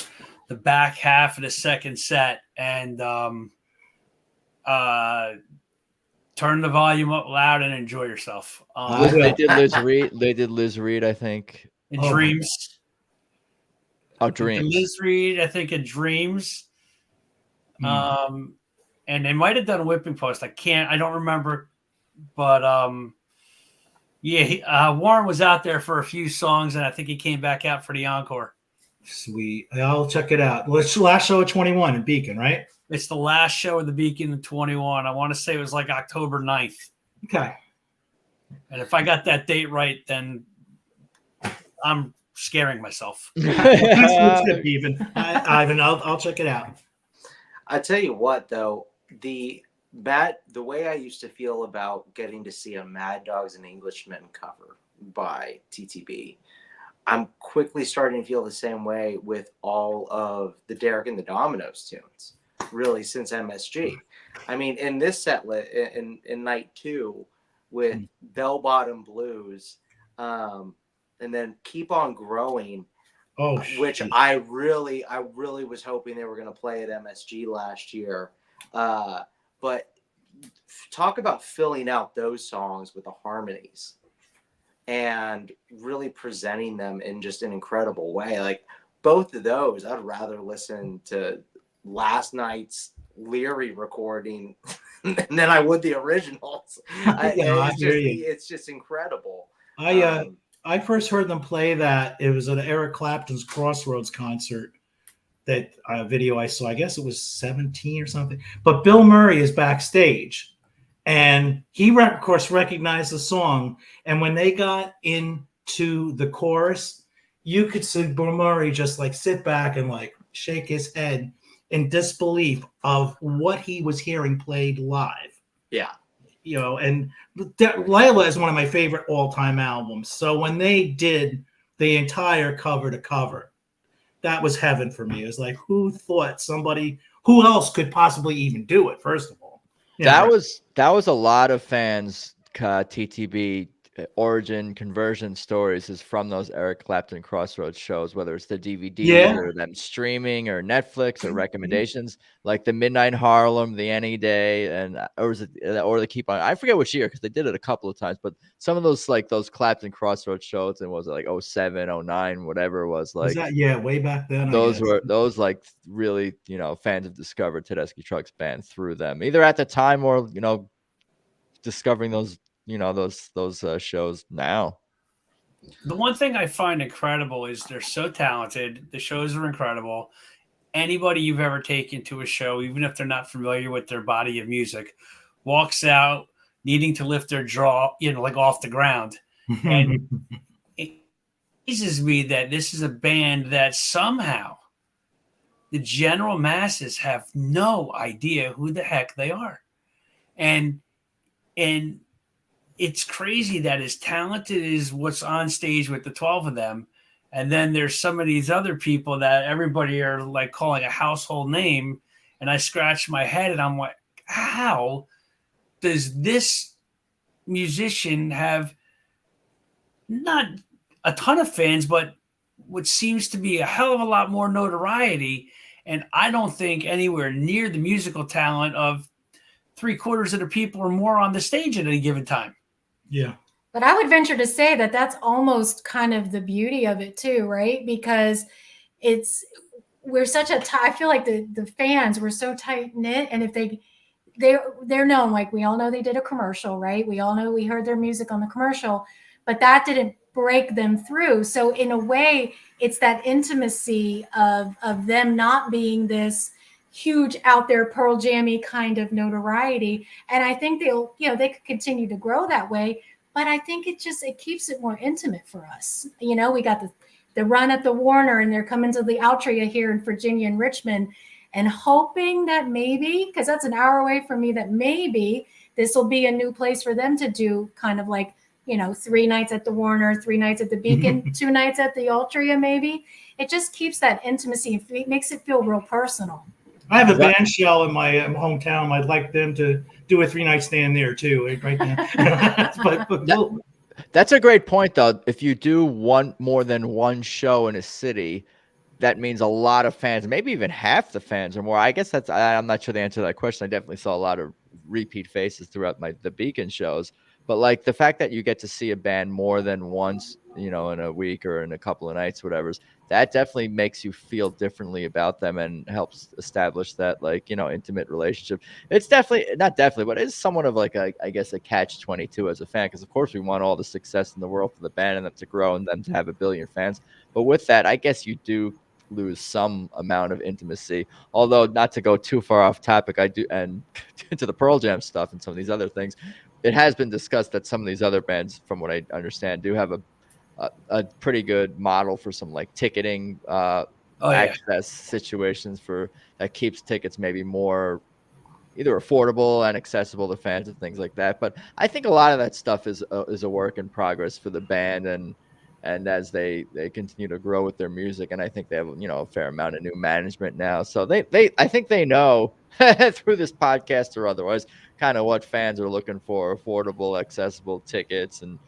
Speaker 10: the back half of the second set and turn the volume up loud and enjoy yourself.
Speaker 9: They did Liz Reed, I think.
Speaker 10: In Dreams.
Speaker 9: Oh, Dreams.
Speaker 10: Liz Reed, I think, in Dreams. And they might have done a Whipping Post. I don't remember. But Warren was out there for a few songs, and I think he came back out for the encore.
Speaker 13: Sweet. I'll check it out. Well, it's the last show of 21 in Beacon, right?
Speaker 10: It's the last show of the Beacon in 21. I want to say it was like October 9th.
Speaker 13: Okay.
Speaker 10: And if I got that date right, then I'm scaring myself.
Speaker 13: That's good, Ivan. I'll check it out.
Speaker 11: I tell you what, though, the way I used to feel about getting to see a Mad Dogs and Englishmen cover by TTB, I'm quickly starting to feel the same way with all of the Derek and the Dominoes tunes, really, since MSG. I mean, in this set in night 2 with Bell Bottom Blues, and then Keep On Growing, which I really was hoping they were going to play at MSG last year. But talk about filling out those songs with the harmonies and really presenting them in just an incredible way. Like both of those, I'd rather listen to last night's Leary recording than I would the originals.
Speaker 13: I hear you.
Speaker 11: It's just incredible.
Speaker 13: I first heard them play that. It was at Eric Clapton's Crossroads concert. That video I saw. I guess it was 17 or something. But Bill Murray is backstage, and he of course recognized the song. And when they got into the chorus, you could see Bill Murray just like sit back and like shake his head in disbelief of what he was hearing played live.
Speaker 11: Yeah.
Speaker 13: You know, and Layla is one of my favorite all-time albums. So when they did the entire cover to cover, that was heaven for me. It was like, who thought who else could possibly even do it? First of all,
Speaker 9: that was a lot of fans. TTB origin conversion stories is from those Eric Clapton Crossroads shows, whether it's the DVD or them streaming or Netflix or recommendations, like the Midnight Harlem, the Any Day, and or the Keep On. I forget which year because they did it a couple of times, but some of those like those Clapton Crossroads shows, and was it like 07, 09, whatever it was like.
Speaker 13: Was that, way back then?
Speaker 9: Those were like really, fans have discovered Tedeschi Trucks Band through them, either at the time or discovering those. Those shows now.
Speaker 10: The one thing I find incredible is they're so talented. The shows are incredible. Anybody you've ever taken to a show, even if they're not familiar with their body of music, walks out needing to lift their jaw, like off the ground. And it amazes me that this is a band that somehow the general masses have no idea who the heck they are. And it's crazy that as talented as what's on stage with the 12 of them, and then there's some of these other people that everybody are like calling a household name, and I scratch my head and I'm like, how does this musician have not a ton of fans, but what seems to be a hell of a lot more notoriety, and I don't think anywhere near the musical talent of 3/4 of the people or more on the stage at any given time.
Speaker 13: Yeah.
Speaker 12: But I would venture to say that that's almost kind of the beauty of it too, right? Because we're such I feel like the fans were so tight knit, and if they're known, like we all know they did a commercial, right? We all know we heard their music on the commercial, but that didn't break them through. So in a way, it's that intimacy of them not being this huge out there Pearl Jammy kind of notoriety. And I think they could continue to grow that way, but I think it keeps it more intimate for us. We got the run at the Warner, and they're coming to the Altria here in Virginia and Richmond, and hoping that maybe, because that's an hour away from me, that maybe this will be a new place for them to do kind of like, 3 nights at the Warner, 3 nights at the Beacon, 2 nights at the Altria, maybe. It just keeps that intimacy. It makes it feel real personal.
Speaker 13: I have a band shell in my hometown. I'd like them to do a 3-night stand there too, right now.
Speaker 9: That's a great point, though. If you do more than one show in a city, that means a lot of fans, maybe even half the fans or more. I guess I'm not sure the answer to that question. I definitely saw a lot of repeat faces throughout the Beacon shows. But like the fact that you get to see a band more than once, in a week or in a couple of nights, whatever, that definitely makes you feel differently about them and helps establish that intimate relationship. It's not definitely, but it's somewhat of like a catch-22 as a fan, because of course we want all the success in the world for the band and them to grow and them to have 1 billion fans. But with that, I guess you do lose some amount of intimacy. Although, not to go too far off topic, I do, and to the Pearl Jam stuff and some of these other things, it has been discussed that some of these other bands, from what I understand, do have a pretty good model for some like ticketing access situations that keeps tickets maybe more either affordable and accessible to fans and things like that. But I think a lot of that stuff is a work in progress for the band, and as they continue to grow with their music, and I think they have a fair amount of new management now, so I think they know through this podcast or otherwise kind of what fans are looking for: affordable, accessible tickets and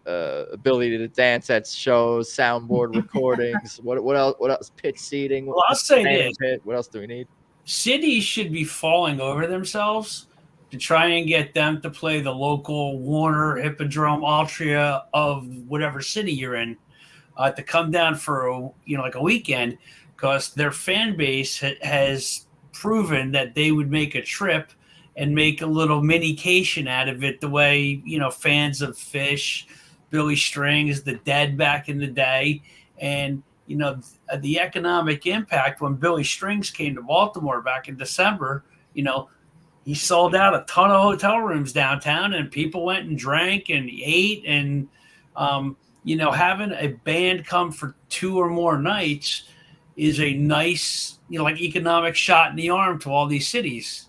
Speaker 9: ability to dance at shows, soundboard recordings. What else? Pitch seating.
Speaker 10: Well, I'll say this.
Speaker 9: What else do we need?
Speaker 10: Cities should be falling over themselves to try and get them to play the local Warner, Hippodrome, Altria of whatever city you're in, to come down for a weekend, because their fan base has proven that they would make a trip and make a little minication out of it, the way, fans of Fish, Billy Strings, the Dead back in the day. And, the economic impact when Billy Strings came to Baltimore back in December, he sold out a ton of hotel rooms downtown, and people went and drank and ate. And, having a band come for 2 or more nights is a nice, economic shot in the arm to all these cities.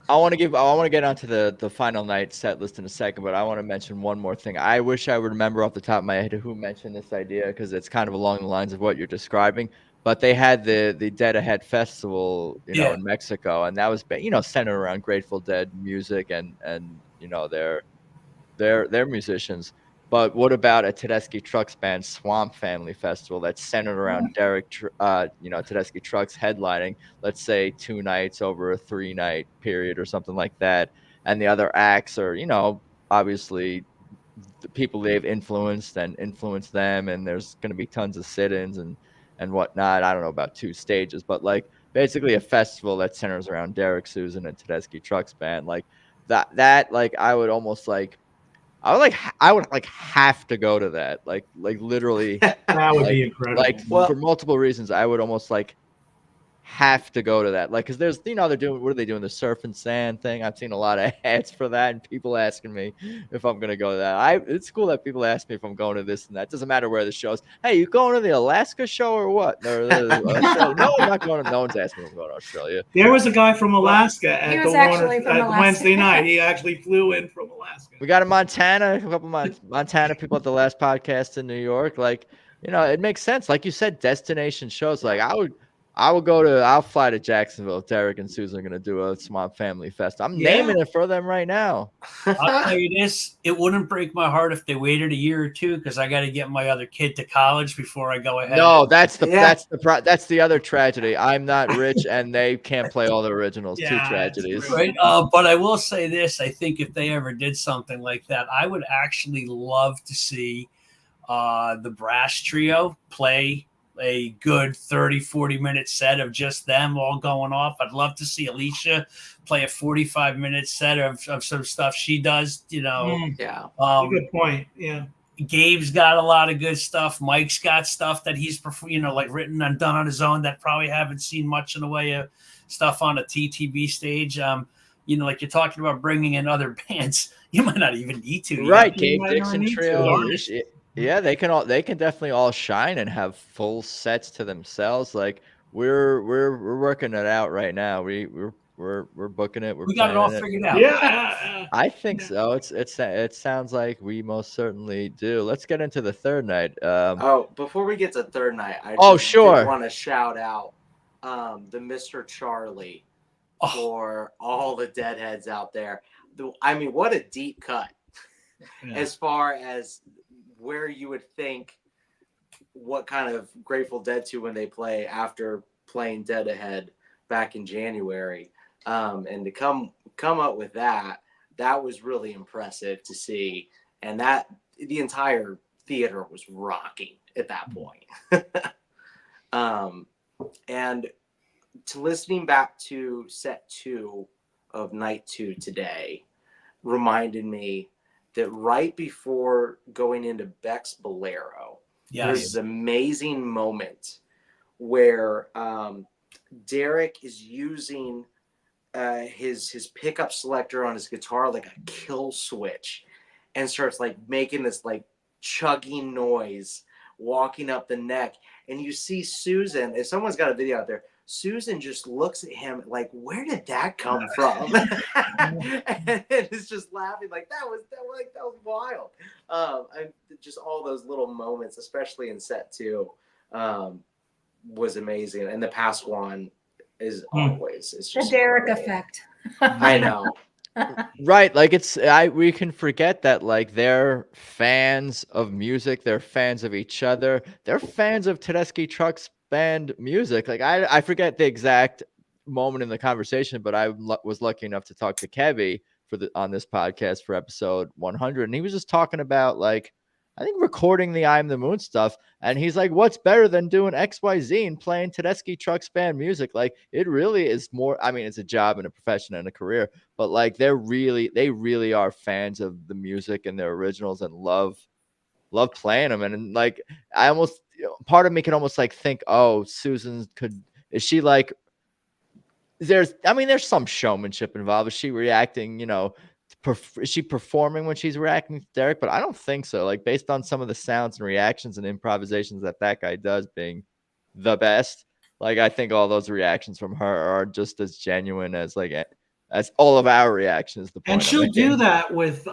Speaker 9: I want to get onto the final night set list in a second, but I want to mention one more thing. I wish I would remember off the top of my head who mentioned this idea, because it's kind of along the lines of what you're describing. But they had the Dead Ahead Festival, in Mexico, and that was, centered around Grateful Dead music and their musicians. But what about a Tedeschi Trucks Band Swamp Family Festival that's centered around Tedeschi Trucks headlining, let's say 2 nights over a 3-night period or something like that. And the other acts are, obviously the people they've influenced and influence them. And there's going to be tons of sit-ins and whatnot. I don't know about 2 stages, but like basically a festival that centers around Derek, Susan, and Tedeschi Trucks Band. Like that, like I would almost like, I would have to go to that. Like literally
Speaker 13: that would be incredible.
Speaker 9: For multiple reasons, I would almost have to go to that. Like, cause there's, they're doing, what are they doing? The surf and sand thing. I've seen a lot of ads for that and people asking me if I'm going to go to that. It's cool that people ask me if I'm going to this and that. Doesn't matter where the show's. Hey, you going to the Alaska show or what? No, I'm not going to, no one's asking me if I'm going to Australia.
Speaker 13: There was a guy from Alaska at the Wednesday night. He actually flew in from Alaska.
Speaker 9: We got a couple Montana people at the last podcast in New York. Like, it makes sense. Like you said, destination shows. Like I'll fly to Jacksonville if Derek and Susan are going to do a Swamp Family Fest. I'm naming it for them right now.
Speaker 10: I'll tell you this, it wouldn't break my heart if they waited a year or 2, because I got to get my other kid to college before I go ahead.
Speaker 9: No, that's the other tragedy. I'm not rich and they can't play all the originals. 2 tragedies.
Speaker 10: Right. But I will say this, I think if they ever did something like that, I would actually love to see the brass trio play a good 30-40 minute set of just them all going off. I'd love to see Alicia play a 45-minute set of some stuff she does,
Speaker 11: Yeah.
Speaker 13: Good point. Yeah.
Speaker 10: Gabe's got a lot of good stuff. Mike's got stuff that he's written and done on his own that probably haven't seen much in the way of stuff on a TTB stage. Like you're talking about bringing in other bands, you might not even need to.
Speaker 9: Right, Gabe Dixon Trio. Yeah, they can definitely all shine and have full sets to themselves. Like we're working it out right now. We're booking it.
Speaker 10: We got it all figured out.
Speaker 13: Yeah,
Speaker 9: I think so. It sounds like we most certainly do. Let's get into the third night.
Speaker 11: Before we get to third night, I want to shout out the Mr. Charlie for all the Deadheads out there. I mean, what a deep cut as far as where you would think what kind of Grateful Dead to when they play after playing Dead Ahead back in January. And to come up with that was really impressive to see. And that the entire theater was rocking at that point. And to listening back to set 2 of night 2 today reminded me that right before going into Beck's Bolero, there's this amazing moment where Derek is using his pickup selector on his guitar like a kill switch and starts like making this like chugging noise walking up the neck. And you see Susan, if someone's got a video out there, Susan just looks at him like, where did that come from? And is just laughing like that was wild. And just all those little moments, especially in set 2, was amazing. And the Pasquan is always, it's just
Speaker 12: the Derek effect.
Speaker 11: I know.
Speaker 9: Right, like we can forget that like they're fans of music, they're fans of each other, they're fans of Tedeschi Trucks Band music. Like I forget the exact moment in the conversation, but I was lucky enough to talk to Kevy on this podcast for episode 100, and he was just talking about like I think recording the I'm the Moon stuff. And he's like, what's better than doing XYZ and playing Tedeschi Trucks Band music? Like, it really is more, I mean, it's a job and a profession and a career, but like they really are fans of the music and their originals and love playing them. And like, I almost, part of me can almost like think, oh, Susan is she like, there's some showmanship involved. Is she reacting, is she performing when she's reacting to Derek? But I don't think so. Like, based on some of the sounds and reactions and improvisations that guy does, being the best, like, I think all those reactions from her are just as genuine as all of our reactions. The point
Speaker 13: And she'll do that with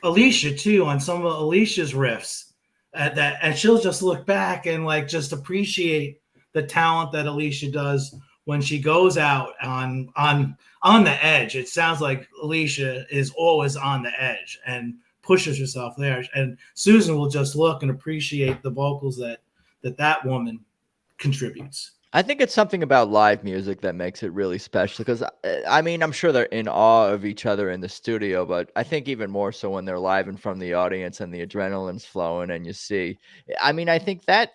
Speaker 13: Alicia too, on some of Alicia's riffs and she'll just look back and like just appreciate the talent that Alicia does when she goes out on the edge. It sounds like Alicia is always on the edge and pushes herself there, and Susan will just look and appreciate the vocals that woman contributes.
Speaker 9: I think it's something about live music that makes it really special, because I mean, I'm sure they're in awe of each other in the studio, but I think even more so when they're live in front of the audience and the adrenaline's flowing and you see, I mean, I think that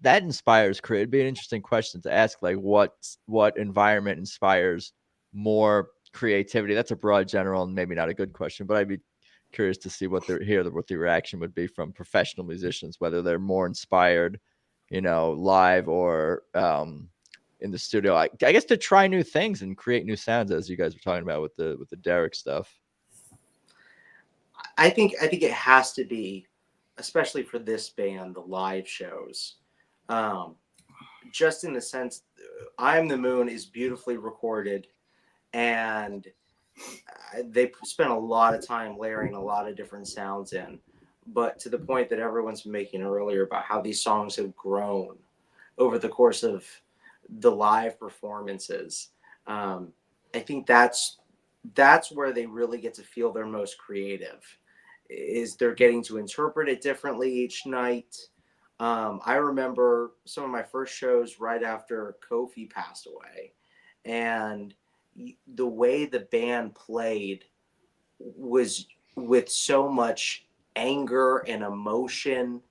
Speaker 9: inspires creativity. It'd be an interesting question to ask, like what environment inspires more creativity? That's a broad, general, and maybe not a good question, but I'd be curious to see what the reaction would be from professional musicians, whether they're more inspired, live or in the studio. I guess to try new things and create new sounds, as you guys were talking about with the Derek stuff.
Speaker 11: I think it has to be, especially for this band, the live shows. Just in the sense, I'm the Moon is beautifully recorded, and they spent a lot of time layering a lot of different sounds in. But to the point that everyone's making earlier about how these songs have grown over the course of the live performances, I think that's where they really get to feel their most creative, is they're getting to interpret it differently each night. I remember some of my first shows right after Kofi passed away, and the way the band played was with so much anger and emotion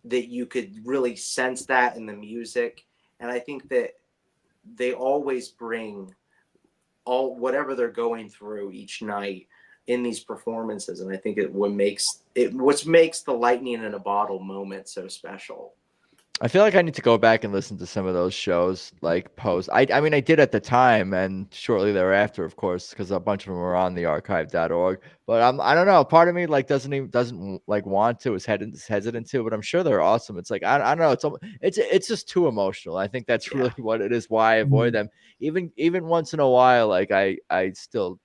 Speaker 11: that you could really sense that in the music. And I think that they always bring whatever they're going through each night in these performances. And I think what makes the lightning in a bottle moment so special.
Speaker 9: I feel like I need to go back and listen to some of those shows, like post. I mean, I did at the time and shortly thereafter, of course, because a bunch of them are on the archive.org. But I don't know. Part of me like doesn't like want to, is hesitant to. But I'm sure they're awesome. It's like I don't know. It's just too emotional. I think that's really what it is. Why I avoid them. Even once in a while, like I still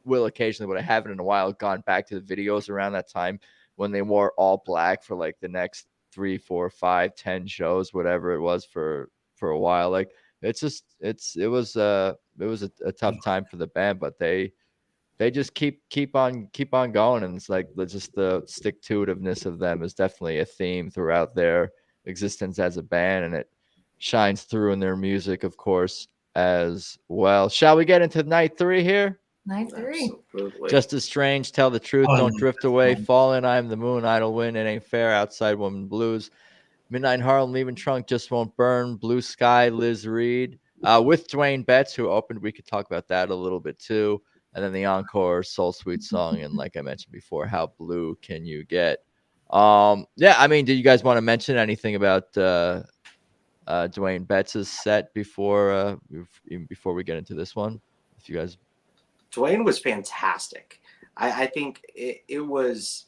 Speaker 9: will occasionally, but I haven't in a while, gone back to the videos around that time when they wore all black for like the next 3, 4, 5, 10 shows, whatever it was for a while. Like it was a tough time for the band, but they just keep on going. And it's like just the stick-to-itiveness of them is definitely a theme throughout their existence as a band, and it shines through in their music, of course, as well. Shall we get into night 3 here?
Speaker 12: Night 3.
Speaker 11: Absolutely.
Speaker 9: Just as strange, tell the truth, don't drift away, fallen, I'm the moon, idle win, it ain't fair, outside woman blues, midnight in Harlem, leaving trunk, just won't burn, blue sky, Liz Reed, with Dwayne Betts, who opened. We could talk about that a little bit too. And then the encore Soul Sweet song, and like I mentioned before, How Blue Can You Get? Yeah, I mean, did you guys want to mention anything about Dwayne Betts' set before we get into this one? If you guys.
Speaker 11: Dwayne was fantastic. I think it was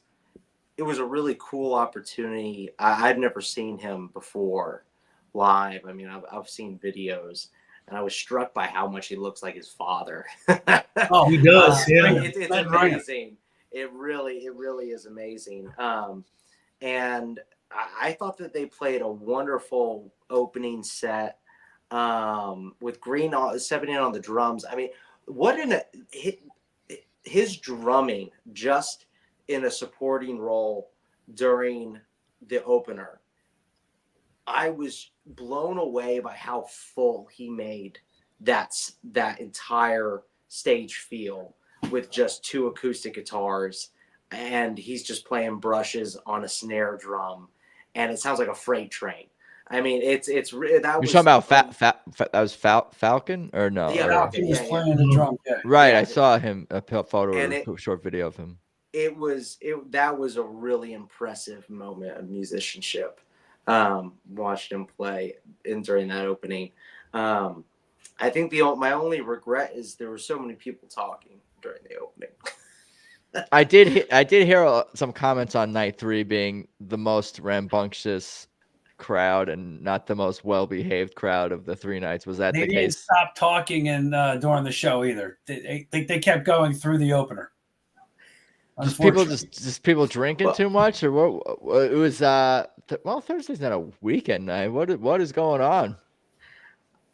Speaker 11: a really cool opportunity. I've never seen him before live. I mean, I've seen videos, and I was struck by how much he looks like his father.
Speaker 13: Oh, he does. Yeah,
Speaker 11: it's amazing. It really is amazing. And I thought that they played a wonderful opening set with Green stepping in on the drums. I mean, his drumming just in a supporting role during the opener. I was blown away by how full he made that entire stage feel with just 2 acoustic guitars. and he's just playing brushes on a snare drum, and it sounds like a freight train. I mean, that
Speaker 9: You're
Speaker 11: was
Speaker 9: talking about that was
Speaker 11: Falcon
Speaker 9: or no?
Speaker 11: Yeah,
Speaker 9: or-
Speaker 11: Falcon was
Speaker 10: playing the drum. Yeah.
Speaker 9: Right,
Speaker 11: Yeah.
Speaker 9: I saw him a photo
Speaker 11: And
Speaker 9: or a short video of him.
Speaker 11: that was a really impressive moment of musicianship. Watched him play during that opening. I think my only regret is there were so many people talking during the opening.
Speaker 9: I did hear some comments on night 3 being the most rambunctious crowd and not the most well-behaved crowd of the 3 nights. Was that
Speaker 10: They
Speaker 9: the
Speaker 10: didn't
Speaker 9: case?
Speaker 10: stop talking during the show either. They kept going through the opener.
Speaker 9: Just people drinking too much, or what? It was Thursday's not a weekend night. What is going on?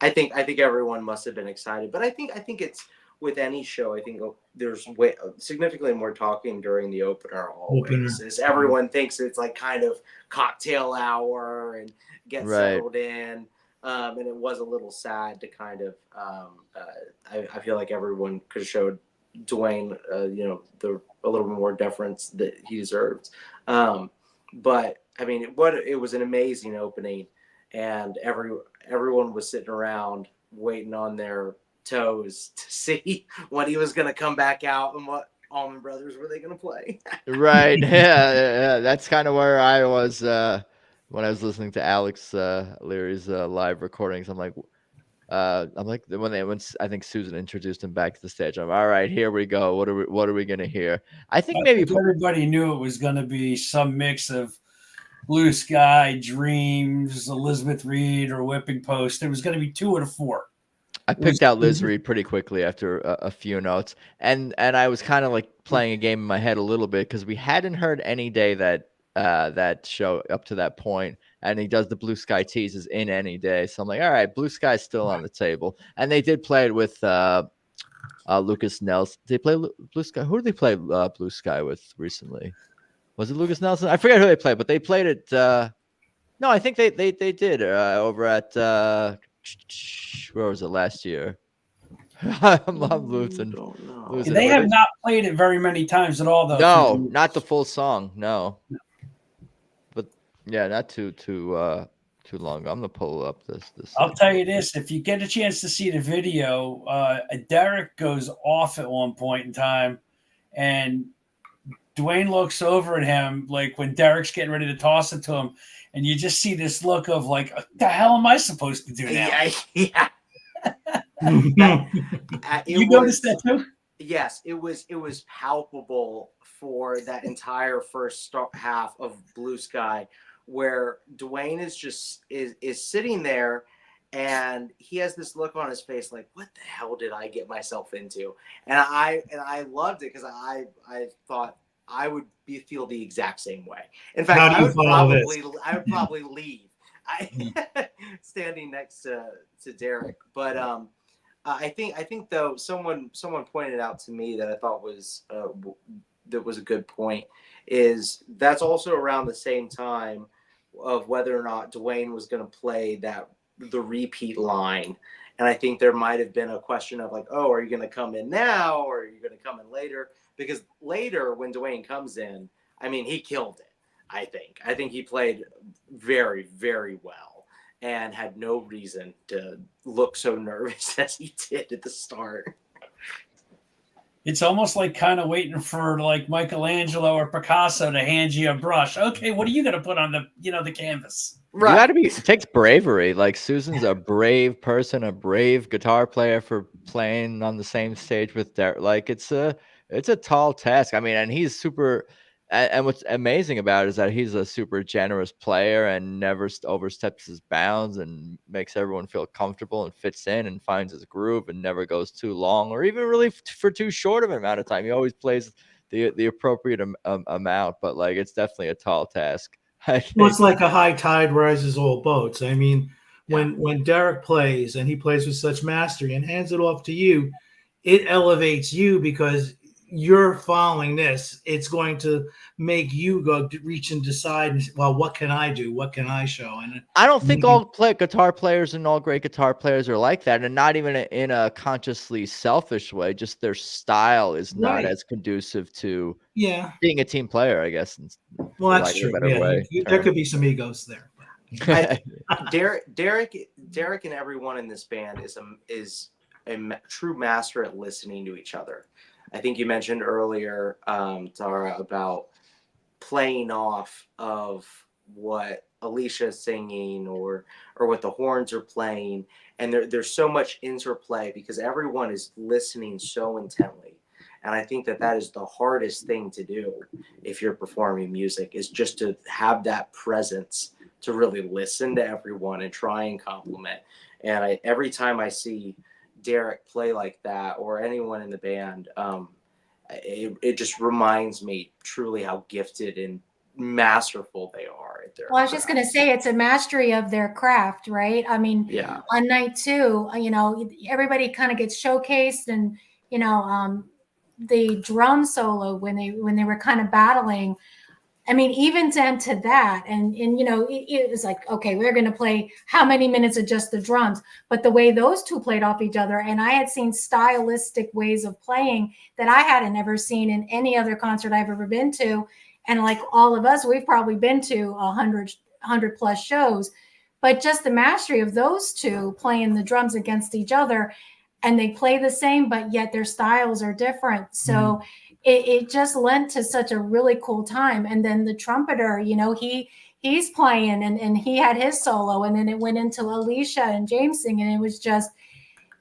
Speaker 11: I think everyone must have been excited, but I think it's with any show. I think there's significantly more talking during the opener always. As everyone thinks it's like kind of cocktail hour and get settled in. And it was a little sad to kind of. I feel like everyone could have showed Dwayne, a little more deference that he deserved. But I mean, it was an amazing opening, and everyone was sitting around waiting on their toes to see when he was going to come back out and what Allman Brothers were they going to play.
Speaker 9: Right. Yeah. That's kind of where I was when I was listening to Alex Leary's live recordings. I'm like when I think Susan introduced him back to the stage. I'm all right. Here we go. What are we gonna hear? I think
Speaker 10: everybody knew it was going to be some mix of Blue Sky, Dreams, Elizabeth Reed, or Whipping Post. There was going to be 2 out of 4.
Speaker 9: I picked out Liz Reed pretty quickly after a few notes, and I was kind of like playing a game in my head a little bit because we hadn't heard Any Day that show up to that point. And he does the Blue Sky teases in Any Day. So I'm like, all right, Blue Sky's still on the table. And they did play it with Lucas Nelson. Did they play Blue Sky? Who did they play Blue Sky with recently? Was it Lucas Nelson? I forget who they played, but they played it. No, I think they did over at where was it last year? I'm losing.
Speaker 10: They have not played it very many times at all, though.
Speaker 9: No, not the full song. No. Yeah, not too long. I'm gonna pull up this.
Speaker 10: I'll tell you this: if you get a chance to see the video, Derek goes off at one point in time, and Dwayne looks over at him like when Derek's getting ready to toss it to him, and you just see this look of like, "What the hell am I supposed to do now?"
Speaker 11: Yeah.
Speaker 10: You noticed that too?
Speaker 11: Yes, it was palpable for that entire first half of Blue Sky, where Dwayne is sitting there, and he has this look on his face like, what the hell did I get myself into? And I loved it because I thought I would feel the exact same way. In fact, I would probably leave. Standing next to Derek, but I think though someone pointed out to me that I thought was that was a good point, is that's also around the same time of whether or not Dwayne was going to play the repeat line. And I think there might have been a question of like, oh, are you going to come in now or are you going to come in later? Because later when Dwayne comes in, I mean, he killed it. I think he played very, very well and had no reason to look so nervous as he did at the start.
Speaker 10: It's almost like kind of waiting for like Michelangelo or Picasso to hand you a brush. Okay, what are you going to put on the canvas?
Speaker 9: Right. You got to be. It takes bravery. Like Susan's a brave person, a brave guitar player for playing on the same stage with Derek. Like it's a tall task. I mean, and he's super. And what's amazing about it is that he's a super generous player and never oversteps his bounds and makes everyone feel comfortable and fits in and finds his groove and never goes too long or even really for too short of an amount of time. He always plays the appropriate amount, but like it's definitely a tall task.
Speaker 13: Well, it's like a high tide rises all boats. I mean, when Derek plays and he plays with such mastery and hands it off to you, it elevates you because you're following this, it's going to make you go reach and decide, well, what can I do? What can I show? And
Speaker 9: I don't think all guitar players and all great guitar players are like that, and not even in a consciously selfish way. Just their style is not as conducive to being a team player, I guess.
Speaker 13: Well, that's true. There could be some egos there.
Speaker 11: Derek and everyone in this band is a true master at listening to each other. I think you mentioned earlier, Tara, about playing off of what Alicia is singing or what the horns are playing, and there's so much interplay because everyone is listening so intently. And I think that is the hardest thing to do if you're performing music, is just to have that presence to really listen to everyone and try and compliment. And every time I see Derek play like that, or anyone in the band, it just reminds me truly how gifted and masterful they are at their
Speaker 12: Well, I was just going to say, it's a mastery of their craft, right? I mean, on night 2, everybody kind of gets showcased, and the drum solo when they were kind of battling. I mean, even down to that, and it was like, okay, we're going to play how many minutes of just the drums, but the way those two played off each other, and I had seen stylistic ways of playing that I hadn't ever seen in any other concert I've ever been to, and like all of us, we've probably been to 100 plus shows, but just the mastery of those two playing the drums against each other, and they play the same, but yet their styles are different. So it just lent to such a really cool time. And then the trumpeter, he's playing and he had his solo, and then it went into Alicia and James singing. It was just,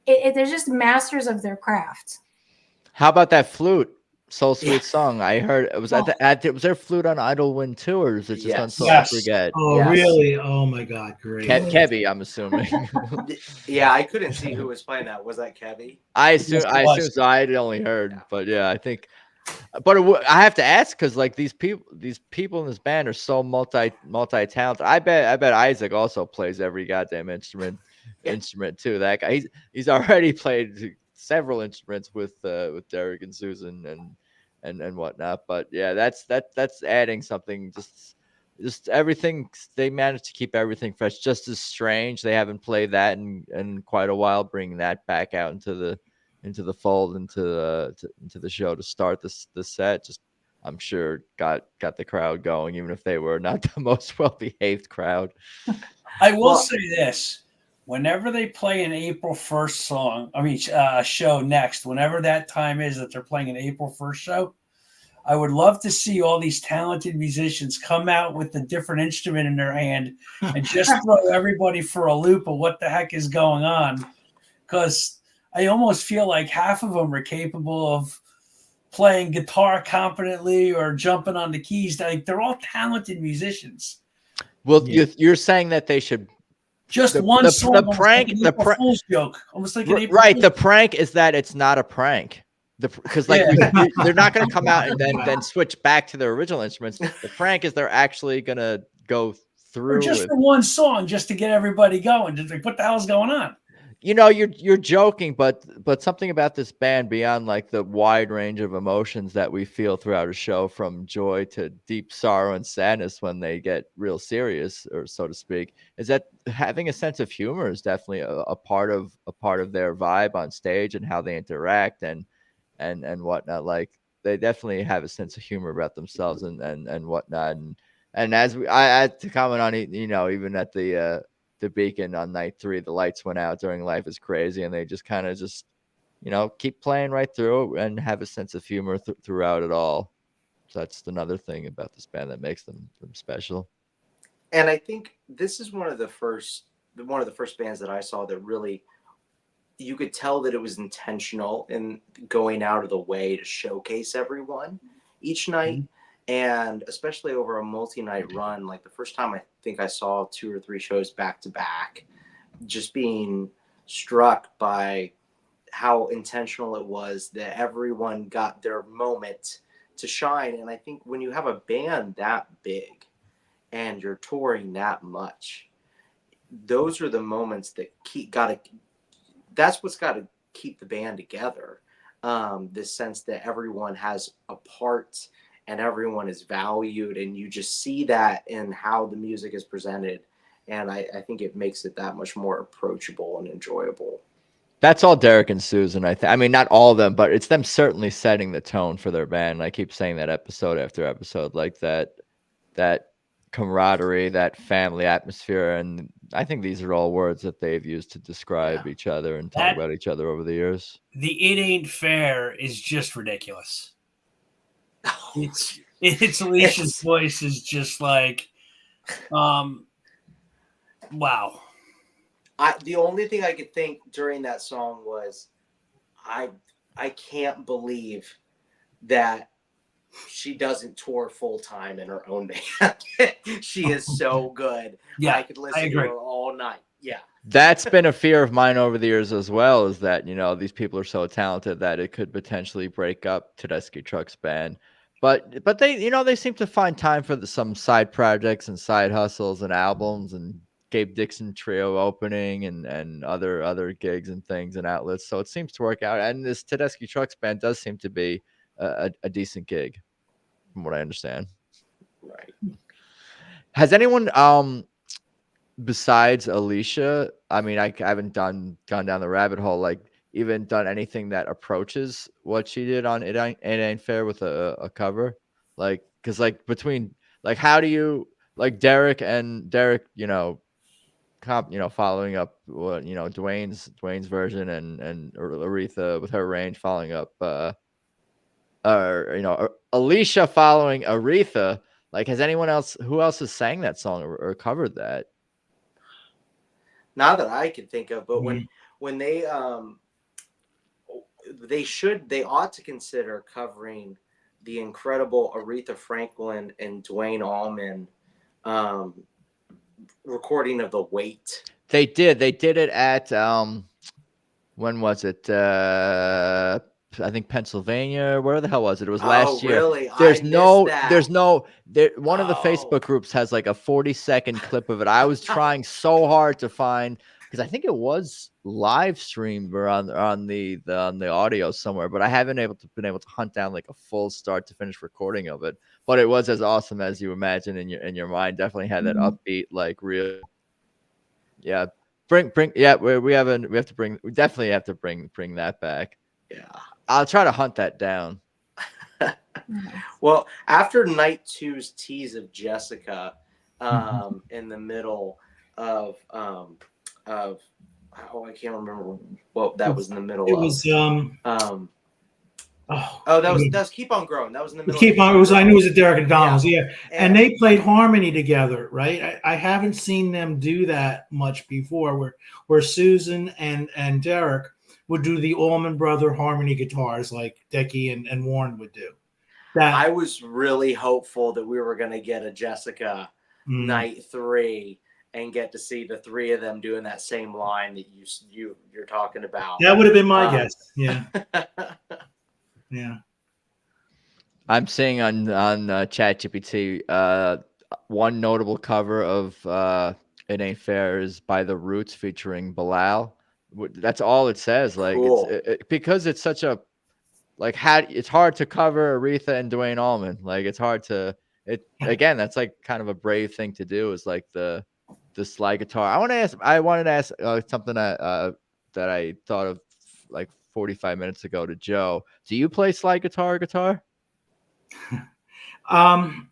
Speaker 12: they're just masters of their craft.
Speaker 9: How about that flute? Soul Sweet Song. I heard it was was there flute on Idle Wind too, or is it just on Soul Forget?
Speaker 13: Oh, really? Oh my God, great.
Speaker 9: Kevy, I'm assuming.
Speaker 11: Yeah, I couldn't see who was playing that. Was that Kevy?
Speaker 9: I assume so. I had only heard, but yeah, I think. But I have to ask, because like these people in this band are so multi talented. I bet Isaac also plays every goddamn instrument too. That guy, he's already played several instruments with Derek and Susan and whatnot. But yeah, that's adding something. Just everything, they managed to keep everything fresh. Just as strange, they haven't played that in quite a while. Bringing that back out into the fold, into the show to start the set, just I'm sure got the crowd going, even if they were not the most well behaved crowd.
Speaker 10: I will say this: whenever they play an April 1st show next, whenever that time is that they're playing an April 1st show, I would love to see all these talented musicians come out with a different instrument in their hand and just throw everybody for a loop of what the heck is going on. Because I almost feel like half of them are capable of playing guitar competently or jumping on the keys. Like, they're all talented musicians.
Speaker 9: Well, you're saying that they should
Speaker 10: just one song.
Speaker 9: The prank,
Speaker 10: like an April Fool's joke, almost like an April
Speaker 9: right.
Speaker 10: Fool's
Speaker 9: The prank is that it's not a prank. Because they're not going to come out and then switch back to their original instruments. The prank is they're actually going to go through.
Speaker 10: Or just for one song, just to get everybody going. Just like, what the hell's going on?
Speaker 9: You're joking, but something about this band, beyond like the wide range of emotions that we feel throughout a show, from joy to deep sorrow and sadness when they get real serious, or so to speak, is that having a sense of humor is definitely a part of their vibe on stage and how they interact and whatnot. Like, they definitely have a sense of humor about themselves and whatnot. And as I had to comment on it, even at the Beacon on night 3, the lights went out during Life is Crazy, and they just kind of keep playing right through and have a sense of humor throughout it all. So that's another thing about this band that makes them special.
Speaker 11: And I think this is one of the first bands that I saw that really, you could tell that it was intentional in going out of the way to showcase everyone each night. And especially over a multi-night run, like the first time I think I saw 2 or 3 shows back to back, just being struck by how intentional it was that everyone got their moment to shine. And I think when you have a band that big and you're touring that much, those are the moments that that's what's got to keep the band together. this sense that everyone has a part and everyone is valued, and you just see that in how the music is presented. And I think it makes it that much more approachable and enjoyable.
Speaker 9: That's all Derek and Susan, I mean, not all of them, but it's them certainly setting the tone for their band. I keep saying that episode after episode, like that camaraderie, that family atmosphere. And I think these are all words that they've used to describe each other and talk about each other over the years.
Speaker 10: The It Ain't Fair is just ridiculous. It's Alicia's voice is just like, wow.
Speaker 11: The only thing I could think during that song was, I can't believe that she doesn't tour full time in her own band. She is so good.
Speaker 10: Yeah,
Speaker 11: I could listen to her all night. Yeah.
Speaker 9: That's been a fear of mine over the years as well, is that, these people are so talented that it could potentially break up Tedeschi Trucks Band. But they, they seem to find time for some side projects and side hustles and albums and Gabe Dixon Trio opening and other gigs and things and outlets. So it seems to work out. And this Tedeschi Trucks Band does seem to be a decent gig, from what I understand.
Speaker 11: Right.
Speaker 9: Has anyone besides Alicia, I mean, I haven't gone down the rabbit hole, like even done anything that approaches what she did on It Ain't Fair with a cover? Like, because like between, like, how do you, like Derek, following up what Dwayne's version and Aretha with her range following up Alicia following Aretha. Like, who else has sang that song or covered that?
Speaker 11: Not that I can think of, but when they ought to consider covering the incredible Aretha Franklin and Dwayne Allman recording of The Wait.
Speaker 9: They did it at when was it? I think Pennsylvania. Where the hell was it? It was last year.
Speaker 11: Really?
Speaker 9: One of the Facebook groups has like a 40-second clip of it. I was trying so hard to find, because I think it was live streamed or on the audio somewhere, but I haven't been able to hunt down like a full start to finish recording of it. But it was as awesome as you imagine in your mind. Definitely had that upbeat, like real. Yeah. We definitely have to bring that back.
Speaker 11: Yeah.
Speaker 9: I'll try to hunt that down.
Speaker 11: Well, after night 2's tease of Jessica, in the middle of I can't remember what that was in the middle of.
Speaker 13: It was
Speaker 11: that was Keep On Growing. That was in the middle.
Speaker 13: I knew it was a Derek and Donald's, yeah. And they played harmony together, right? I haven't seen them do that much before, where Susan and Derek would do the Allman Brother harmony guitars like Decky and Warren would do.
Speaker 11: I was really hopeful that we were going to get a Jessica night 3 and get to see the three of them doing that same line that you're talking about.
Speaker 13: That would have been my guess. Yeah. Yeah.
Speaker 9: I'm seeing on ChatGPT one notable cover of It Ain't Fair is by The Roots featuring Bilal. That's all it says. Like, cool. Because it's such a it's hard to cover Aretha and Dwayne Allman. Like, it's hard to again. That's like kind of a brave thing to do. Is like the slide guitar. I wanted to ask something that I thought of like 45 minutes ago to Joe. Do you play slide guitar?
Speaker 13: I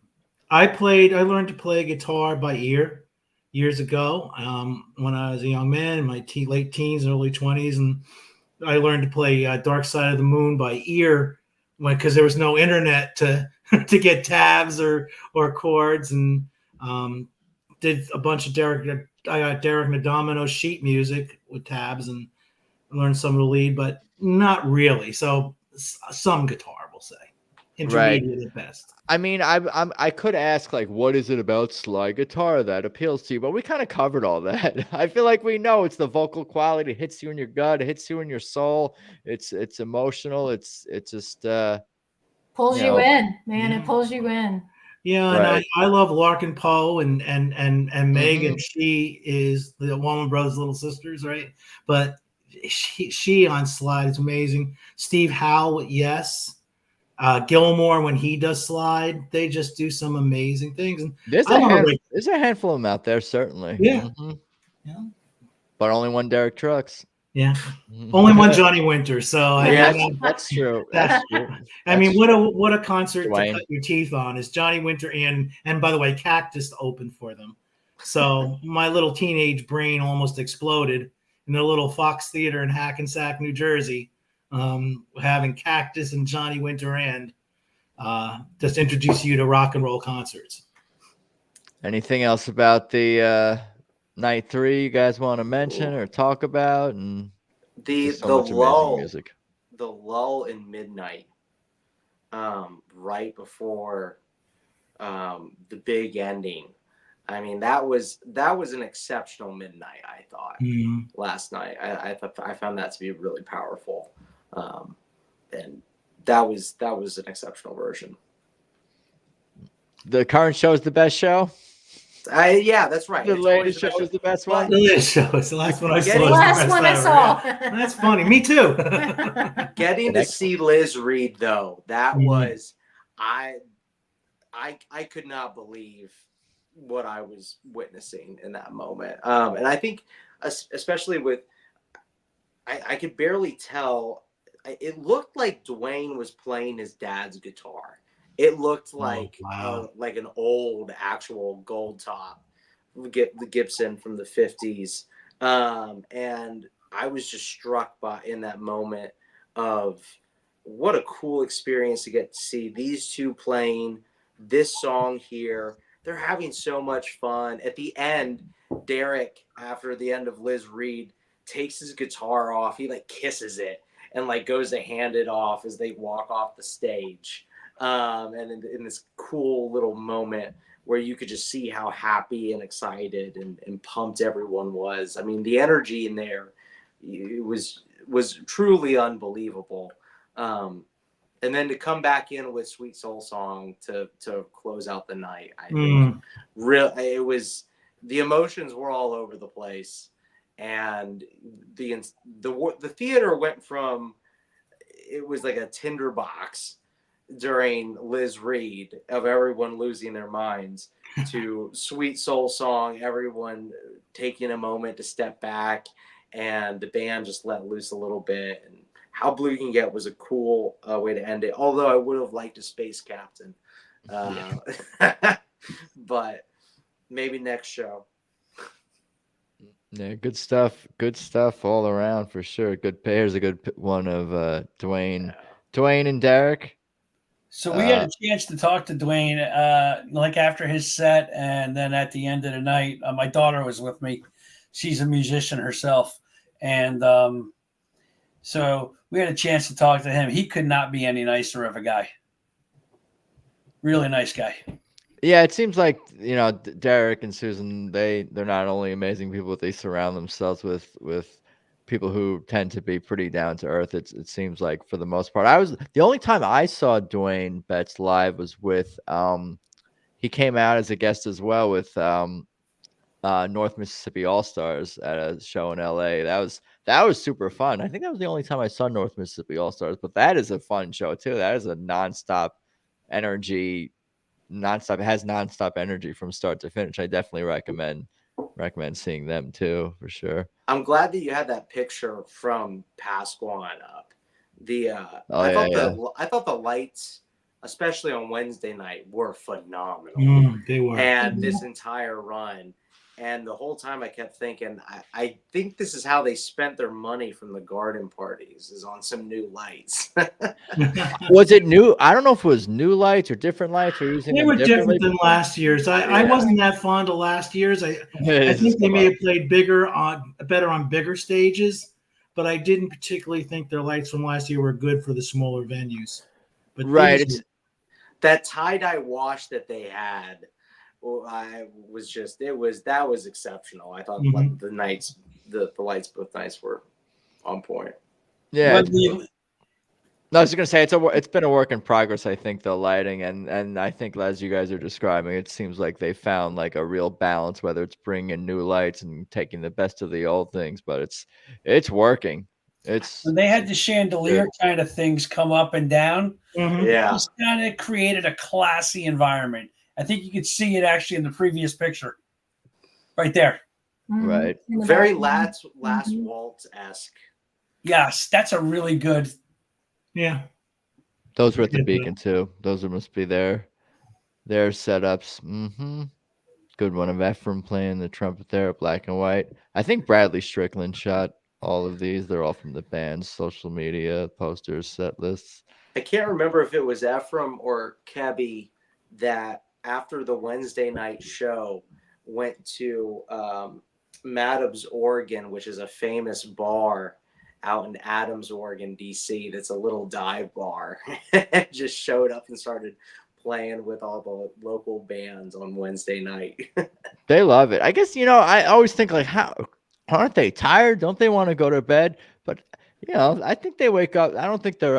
Speaker 13: learned to play guitar by ear years ago when I was a young man in my late teens and early 20s, and I learned to play Dark Side of the Moon by ear because there was no internet to get tabs or chords, and did a bunch of I got Derek Nadomino sheet music with tabs and learned some of the lead, but not really. So some guitar, we'll say. Intermediate at best.
Speaker 9: I mean, I could ask, like, what is it about slide guitar that appeals to you? But we kind of covered all that. I feel like we know it's the vocal quality. It hits you in your gut. It hits you in your soul. It's emotional. It's just
Speaker 12: pulls you in, man. It pulls you in.
Speaker 13: Yeah, right. And I love Larkin Poe and Megan. She is the Allman Brothers' little sisters, right? But She on slide is amazing. Steve Howe, yes. Gilmore, when he does slide, they just do some amazing things. And
Speaker 9: There's a handful of them out there, certainly.
Speaker 13: Yeah.
Speaker 9: Yeah. But only one Derek Trucks.
Speaker 13: Yeah. Only one Johnny Winter. So
Speaker 9: that's true. That's true.
Speaker 13: I mean, what a concert
Speaker 9: Dwayne.
Speaker 13: to cut your teeth on is Johnny Winter and by the way, Cactus opened for them. So my little teenage brain almost exploded in the little Fox Theater in Hackensack, New Jersey, having Cactus and Johnny Winter and just introduce you to rock and roll concerts.
Speaker 9: Anything else about the night 3 you guys want to mention or talk about? And
Speaker 11: the lull, music. The lull in midnight, right before the big ending. I mean, that was an exceptional midnight. I thought last night. I found that to be really powerful, and that was an exceptional version.
Speaker 9: The current show is the best show.
Speaker 11: Yeah, that's right.
Speaker 9: The latest show is the best one.
Speaker 13: The latest show is the last one I saw.
Speaker 12: Last one I saw.
Speaker 13: That's funny. Me too.
Speaker 11: Getting to see Liz Reed though, that was I could not believe what I was witnessing in that moment. And I think especially with I could barely tell. It looked like Dwayne was playing his dad's guitar. It looked like like an old actual gold top, the Gibson from the 50s. And I was just struck in that moment of what a cool experience to get to see these two playing this song here. They're having so much fun. At the end, Derek, after the end of Liz Reed, takes his guitar off. He like kisses it and like goes to hand it off as they walk off the stage. And in this cool little moment where you could just see how happy and excited and pumped everyone was. I mean, the energy in there, it was truly unbelievable. And then to come back in with Sweet Soul Song to close out the night, I think it was, the emotions were all over the place, and the theater went from, it was like a tinderbox during Liz Reed of everyone losing their minds to Sweet Soul Song, everyone taking a moment to step back and the band just let loose a little bit. And How Blue You Can Get was a cool way to end it, although I would have liked a Space Captain. But maybe next show.
Speaker 9: Yeah, good stuff. Good stuff all around for sure. Here's a good one of Dwayne and Derek.
Speaker 10: So we had a chance to talk to Dwayne, like after his set, and then at the end of the night, my daughter was with me. She's a musician herself, and so we had a chance to talk to him. He could not be any nicer of a guy. Really nice guy.
Speaker 9: Yeah, it seems like, Derek and Susan, they're not only amazing people, but they surround themselves with people who tend to be pretty down to earth. It seems like for the most part. The only time I saw Dwayne Betts live was with he came out as a guest as well with North Mississippi All Stars at a show in LA. That was super fun. I think that was the only time I saw North Mississippi All Stars, but that is a fun show too. That is a nonstop energy. It has nonstop energy from start to finish. I definitely recommend seeing them too, for sure.
Speaker 11: I'm glad that you had that picture from Pasquan up. I thought the lights, especially on Wednesday night, were phenomenal.
Speaker 13: They were.
Speaker 11: And this entire run. And the whole time I kept thinking, I think this is how they spent their money from the garden parties, is on some new lights.
Speaker 9: Was it new? I don't know if it was new lights or different lights, or using
Speaker 13: they were different than last year's. I wasn't that fond of last year's. I think they may have played better on bigger stages, but I didn't particularly think their lights from last year were good for the smaller venues. But
Speaker 9: right,
Speaker 11: that tie-dye wash that they had. That was exceptional. I thought the lights both nights were on point.
Speaker 9: Yeah. No, I was gonna say it's been a work in progress. I think the lighting and I think as you guys are describing, it seems like they found like a real balance, whether it's bringing in new lights and taking the best of the old things, but it's working. It's
Speaker 10: When they had the chandelier kind of things come up and down,
Speaker 11: Yeah.
Speaker 10: it just kind of created a classy environment. I think you could see it actually in the previous picture, right there.
Speaker 9: Right.
Speaker 11: Very last waltz-esque.
Speaker 10: Yes, that's a really good.
Speaker 13: Yeah.
Speaker 9: Those were at the Beacon too. Those must be their setups. Good one of Ephraim playing the trumpet there, black and white. I think Bradley Strickland shot all of these. They're all from the band's social media, posters, set lists.
Speaker 11: I can't remember if it was Ephraim or Kebby that after the Wednesday night show went to Madam's Oregon, which is a famous bar out in Adams, Oregon, DC. That's a little dive bar. Just showed up and started playing with all the local bands on Wednesday night.
Speaker 9: They love it. I guess, I always think like, how aren't they tired? Don't they want to go to bed? But I think they wake up. I don't think they're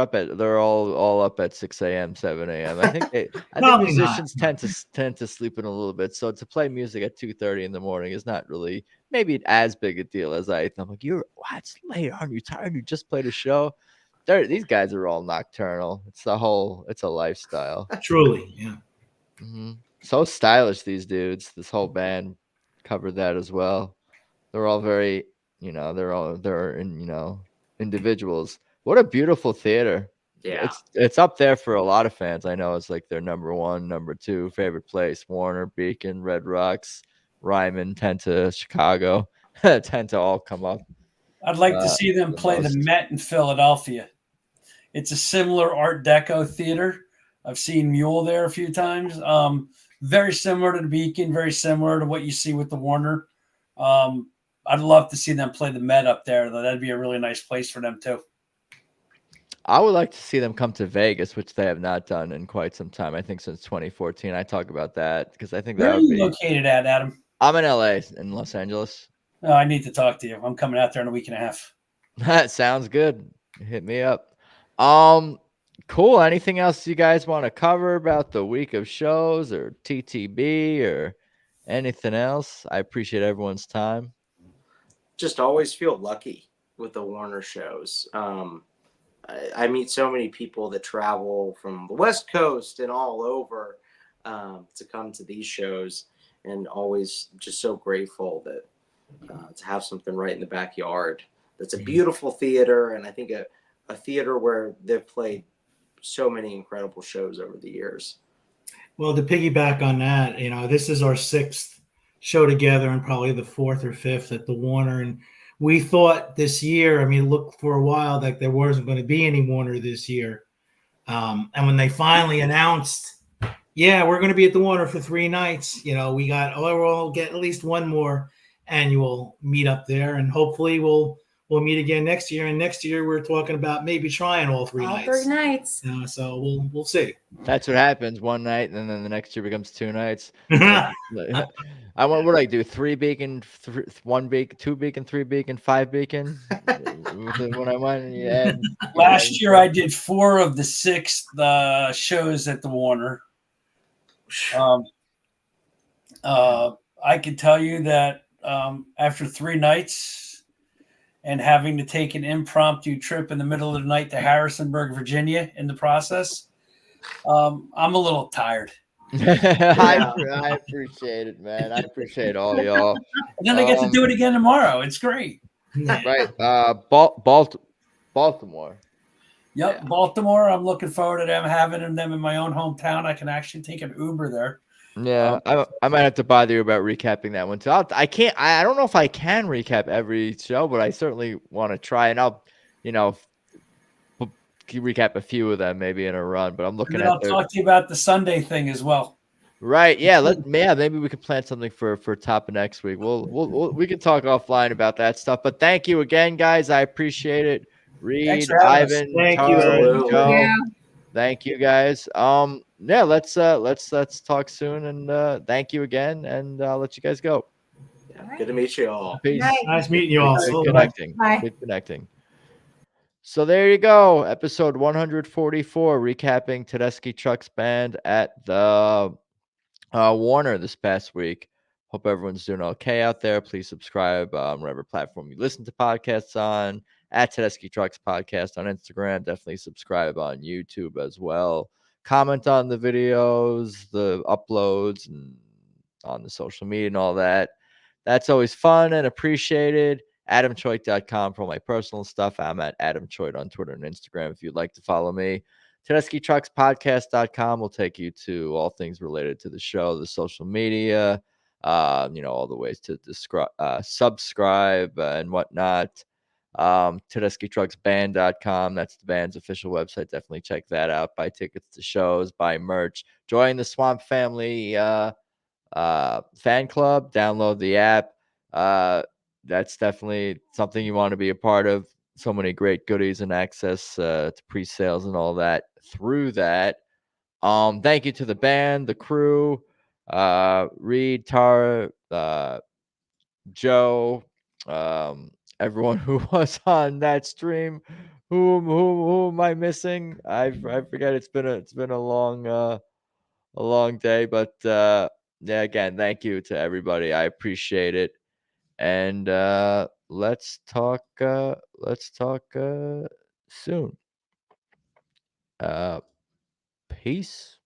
Speaker 9: all up at 6 a.m., 7 a.m. I think musicians tend to sleep in a little bit. So to play music at 2:30 in the morning is not really maybe as big a deal as I'm like, it's late. Aren't you tired? You just played a show. These guys are all nocturnal. It's a lifestyle.
Speaker 13: Truly, yeah.
Speaker 9: So stylish, these dudes. This whole band covered that as well. They're all very, they're individuals. What a beautiful theater.
Speaker 11: Yeah.
Speaker 9: It's up there for a lot of fans. I know it's like their number 1, number 2 favorite place. Warner, Beacon, Red Rocks, Ryman tend to Chicago tend to all come up.
Speaker 10: I'd like to see them play the Met in Philadelphia. It's a similar Art Deco theater. I've seen Mule there a few times. Very similar to the Beacon, very similar to what you see with the Warner. I'd love to see them play the Met up there, though. That'd be a really nice place for them, too.
Speaker 9: I would like to see them come to Vegas, which they have not done in quite some time. I think since 2014. I talk about that because I think
Speaker 10: Where
Speaker 9: that
Speaker 10: are
Speaker 9: would
Speaker 10: you
Speaker 9: be.
Speaker 10: located at, Adam?
Speaker 9: I'm in LA, in Los Angeles.
Speaker 10: Oh, I need to talk to you. I'm coming out there in a week and a half.
Speaker 9: That sounds good. Hit me up. Cool. Anything else you guys want to cover about the week of shows or TTB or anything else? I appreciate everyone's time.
Speaker 11: Just always feel lucky with the Warner shows. I meet so many people that travel from the West Coast and all over to come to these shows, and always just so grateful that to have something right in the backyard. That's a beautiful theater, and I think a theater where they've played so many incredible shows over the years.
Speaker 13: Well, to piggyback on that, this is our 6th show together and probably the 4th or 5th at the Warner. And we thought this year, look for a while like there wasn't going to be any Warner this year. And when they finally announced, we're going to be at the Warner for 3 nights, we'll get at least one more annual meet up there. And hopefully we'll meet again next year. And next year we're talking about maybe trying all 3 nights.
Speaker 12: All 3 nights.
Speaker 13: So we'll see.
Speaker 9: That's what happens one night, and then the next year becomes 2 nights. What do I do? 3 Beacon, 1 Beacon, 2 Beacon, 3 Beacon, 5 Beacon. When I went,
Speaker 10: Last year I did 4 of the 6 shows at the Warner. I can tell you that after 3 nights and having to take an impromptu trip in the middle of the night to Harrisonburg, Virginia in the process, I'm a little tired.
Speaker 9: I appreciate it, man. I appreciate all y'all.
Speaker 10: And then I get to do it again tomorrow. It's great.
Speaker 9: Right. Baltimore.
Speaker 10: Yep, Baltimore. I'm looking forward to them having them in my own hometown. I can actually take an Uber there.
Speaker 9: Yeah, I might have to bother you about recapping that one too. I don't know if I can recap every show, but I certainly want to try, and I'll, recap a few of them maybe in a run. But I'm looking at.
Speaker 10: I'll talk to you about the Sunday thing as well.
Speaker 9: Right? Yeah. Maybe we could plan something for top of next week. We can talk offline about that stuff. But thank you again, guys. I appreciate it. Reed, Ivan,
Speaker 13: thank
Speaker 9: Tar,
Speaker 13: you,
Speaker 9: Joe.
Speaker 12: Yeah.
Speaker 9: Thank you, guys. Let's talk soon, and thank you again, and I'll let you guys go.
Speaker 11: Yeah, good to meet you all.
Speaker 9: Peace.
Speaker 13: Nice meeting you all.
Speaker 9: Good connecting.
Speaker 12: Bye.
Speaker 9: Good connecting. So there you go. Episode 144, recapping Tedeschi Trucks Band at the Warner this past week. Hope everyone's doing okay out there. Please subscribe on whatever platform you listen to podcasts on, at Tedeschi Trucks Podcast on Instagram. Definitely subscribe on YouTube as well. Comment on the videos, the uploads, and on the social media and all that. That's always fun and appreciated. AdamChoit.com for all my personal stuff. I'm at Adam Choit on Twitter and Instagram if you'd like to follow me. Tedeschi Trucks Podcast.com will take you to all things related to the show, the social media, all the ways to subscribe and whatnot. Tedeschi Trucks Band.com. That's the band's official website. Definitely check that out. Buy tickets to shows, buy merch, join the Swamp Family fan club, download the app. That's definitely something you want to be a part of. So many great goodies and access to pre-sales and all that through that. Thank you to the band, the crew, Reed, Tara, Joe, everyone who was on that stream. Who am I missing? I forget. It's been a long day, but yeah, again, thank you to everybody. I appreciate it. And let's talk soon. Peace.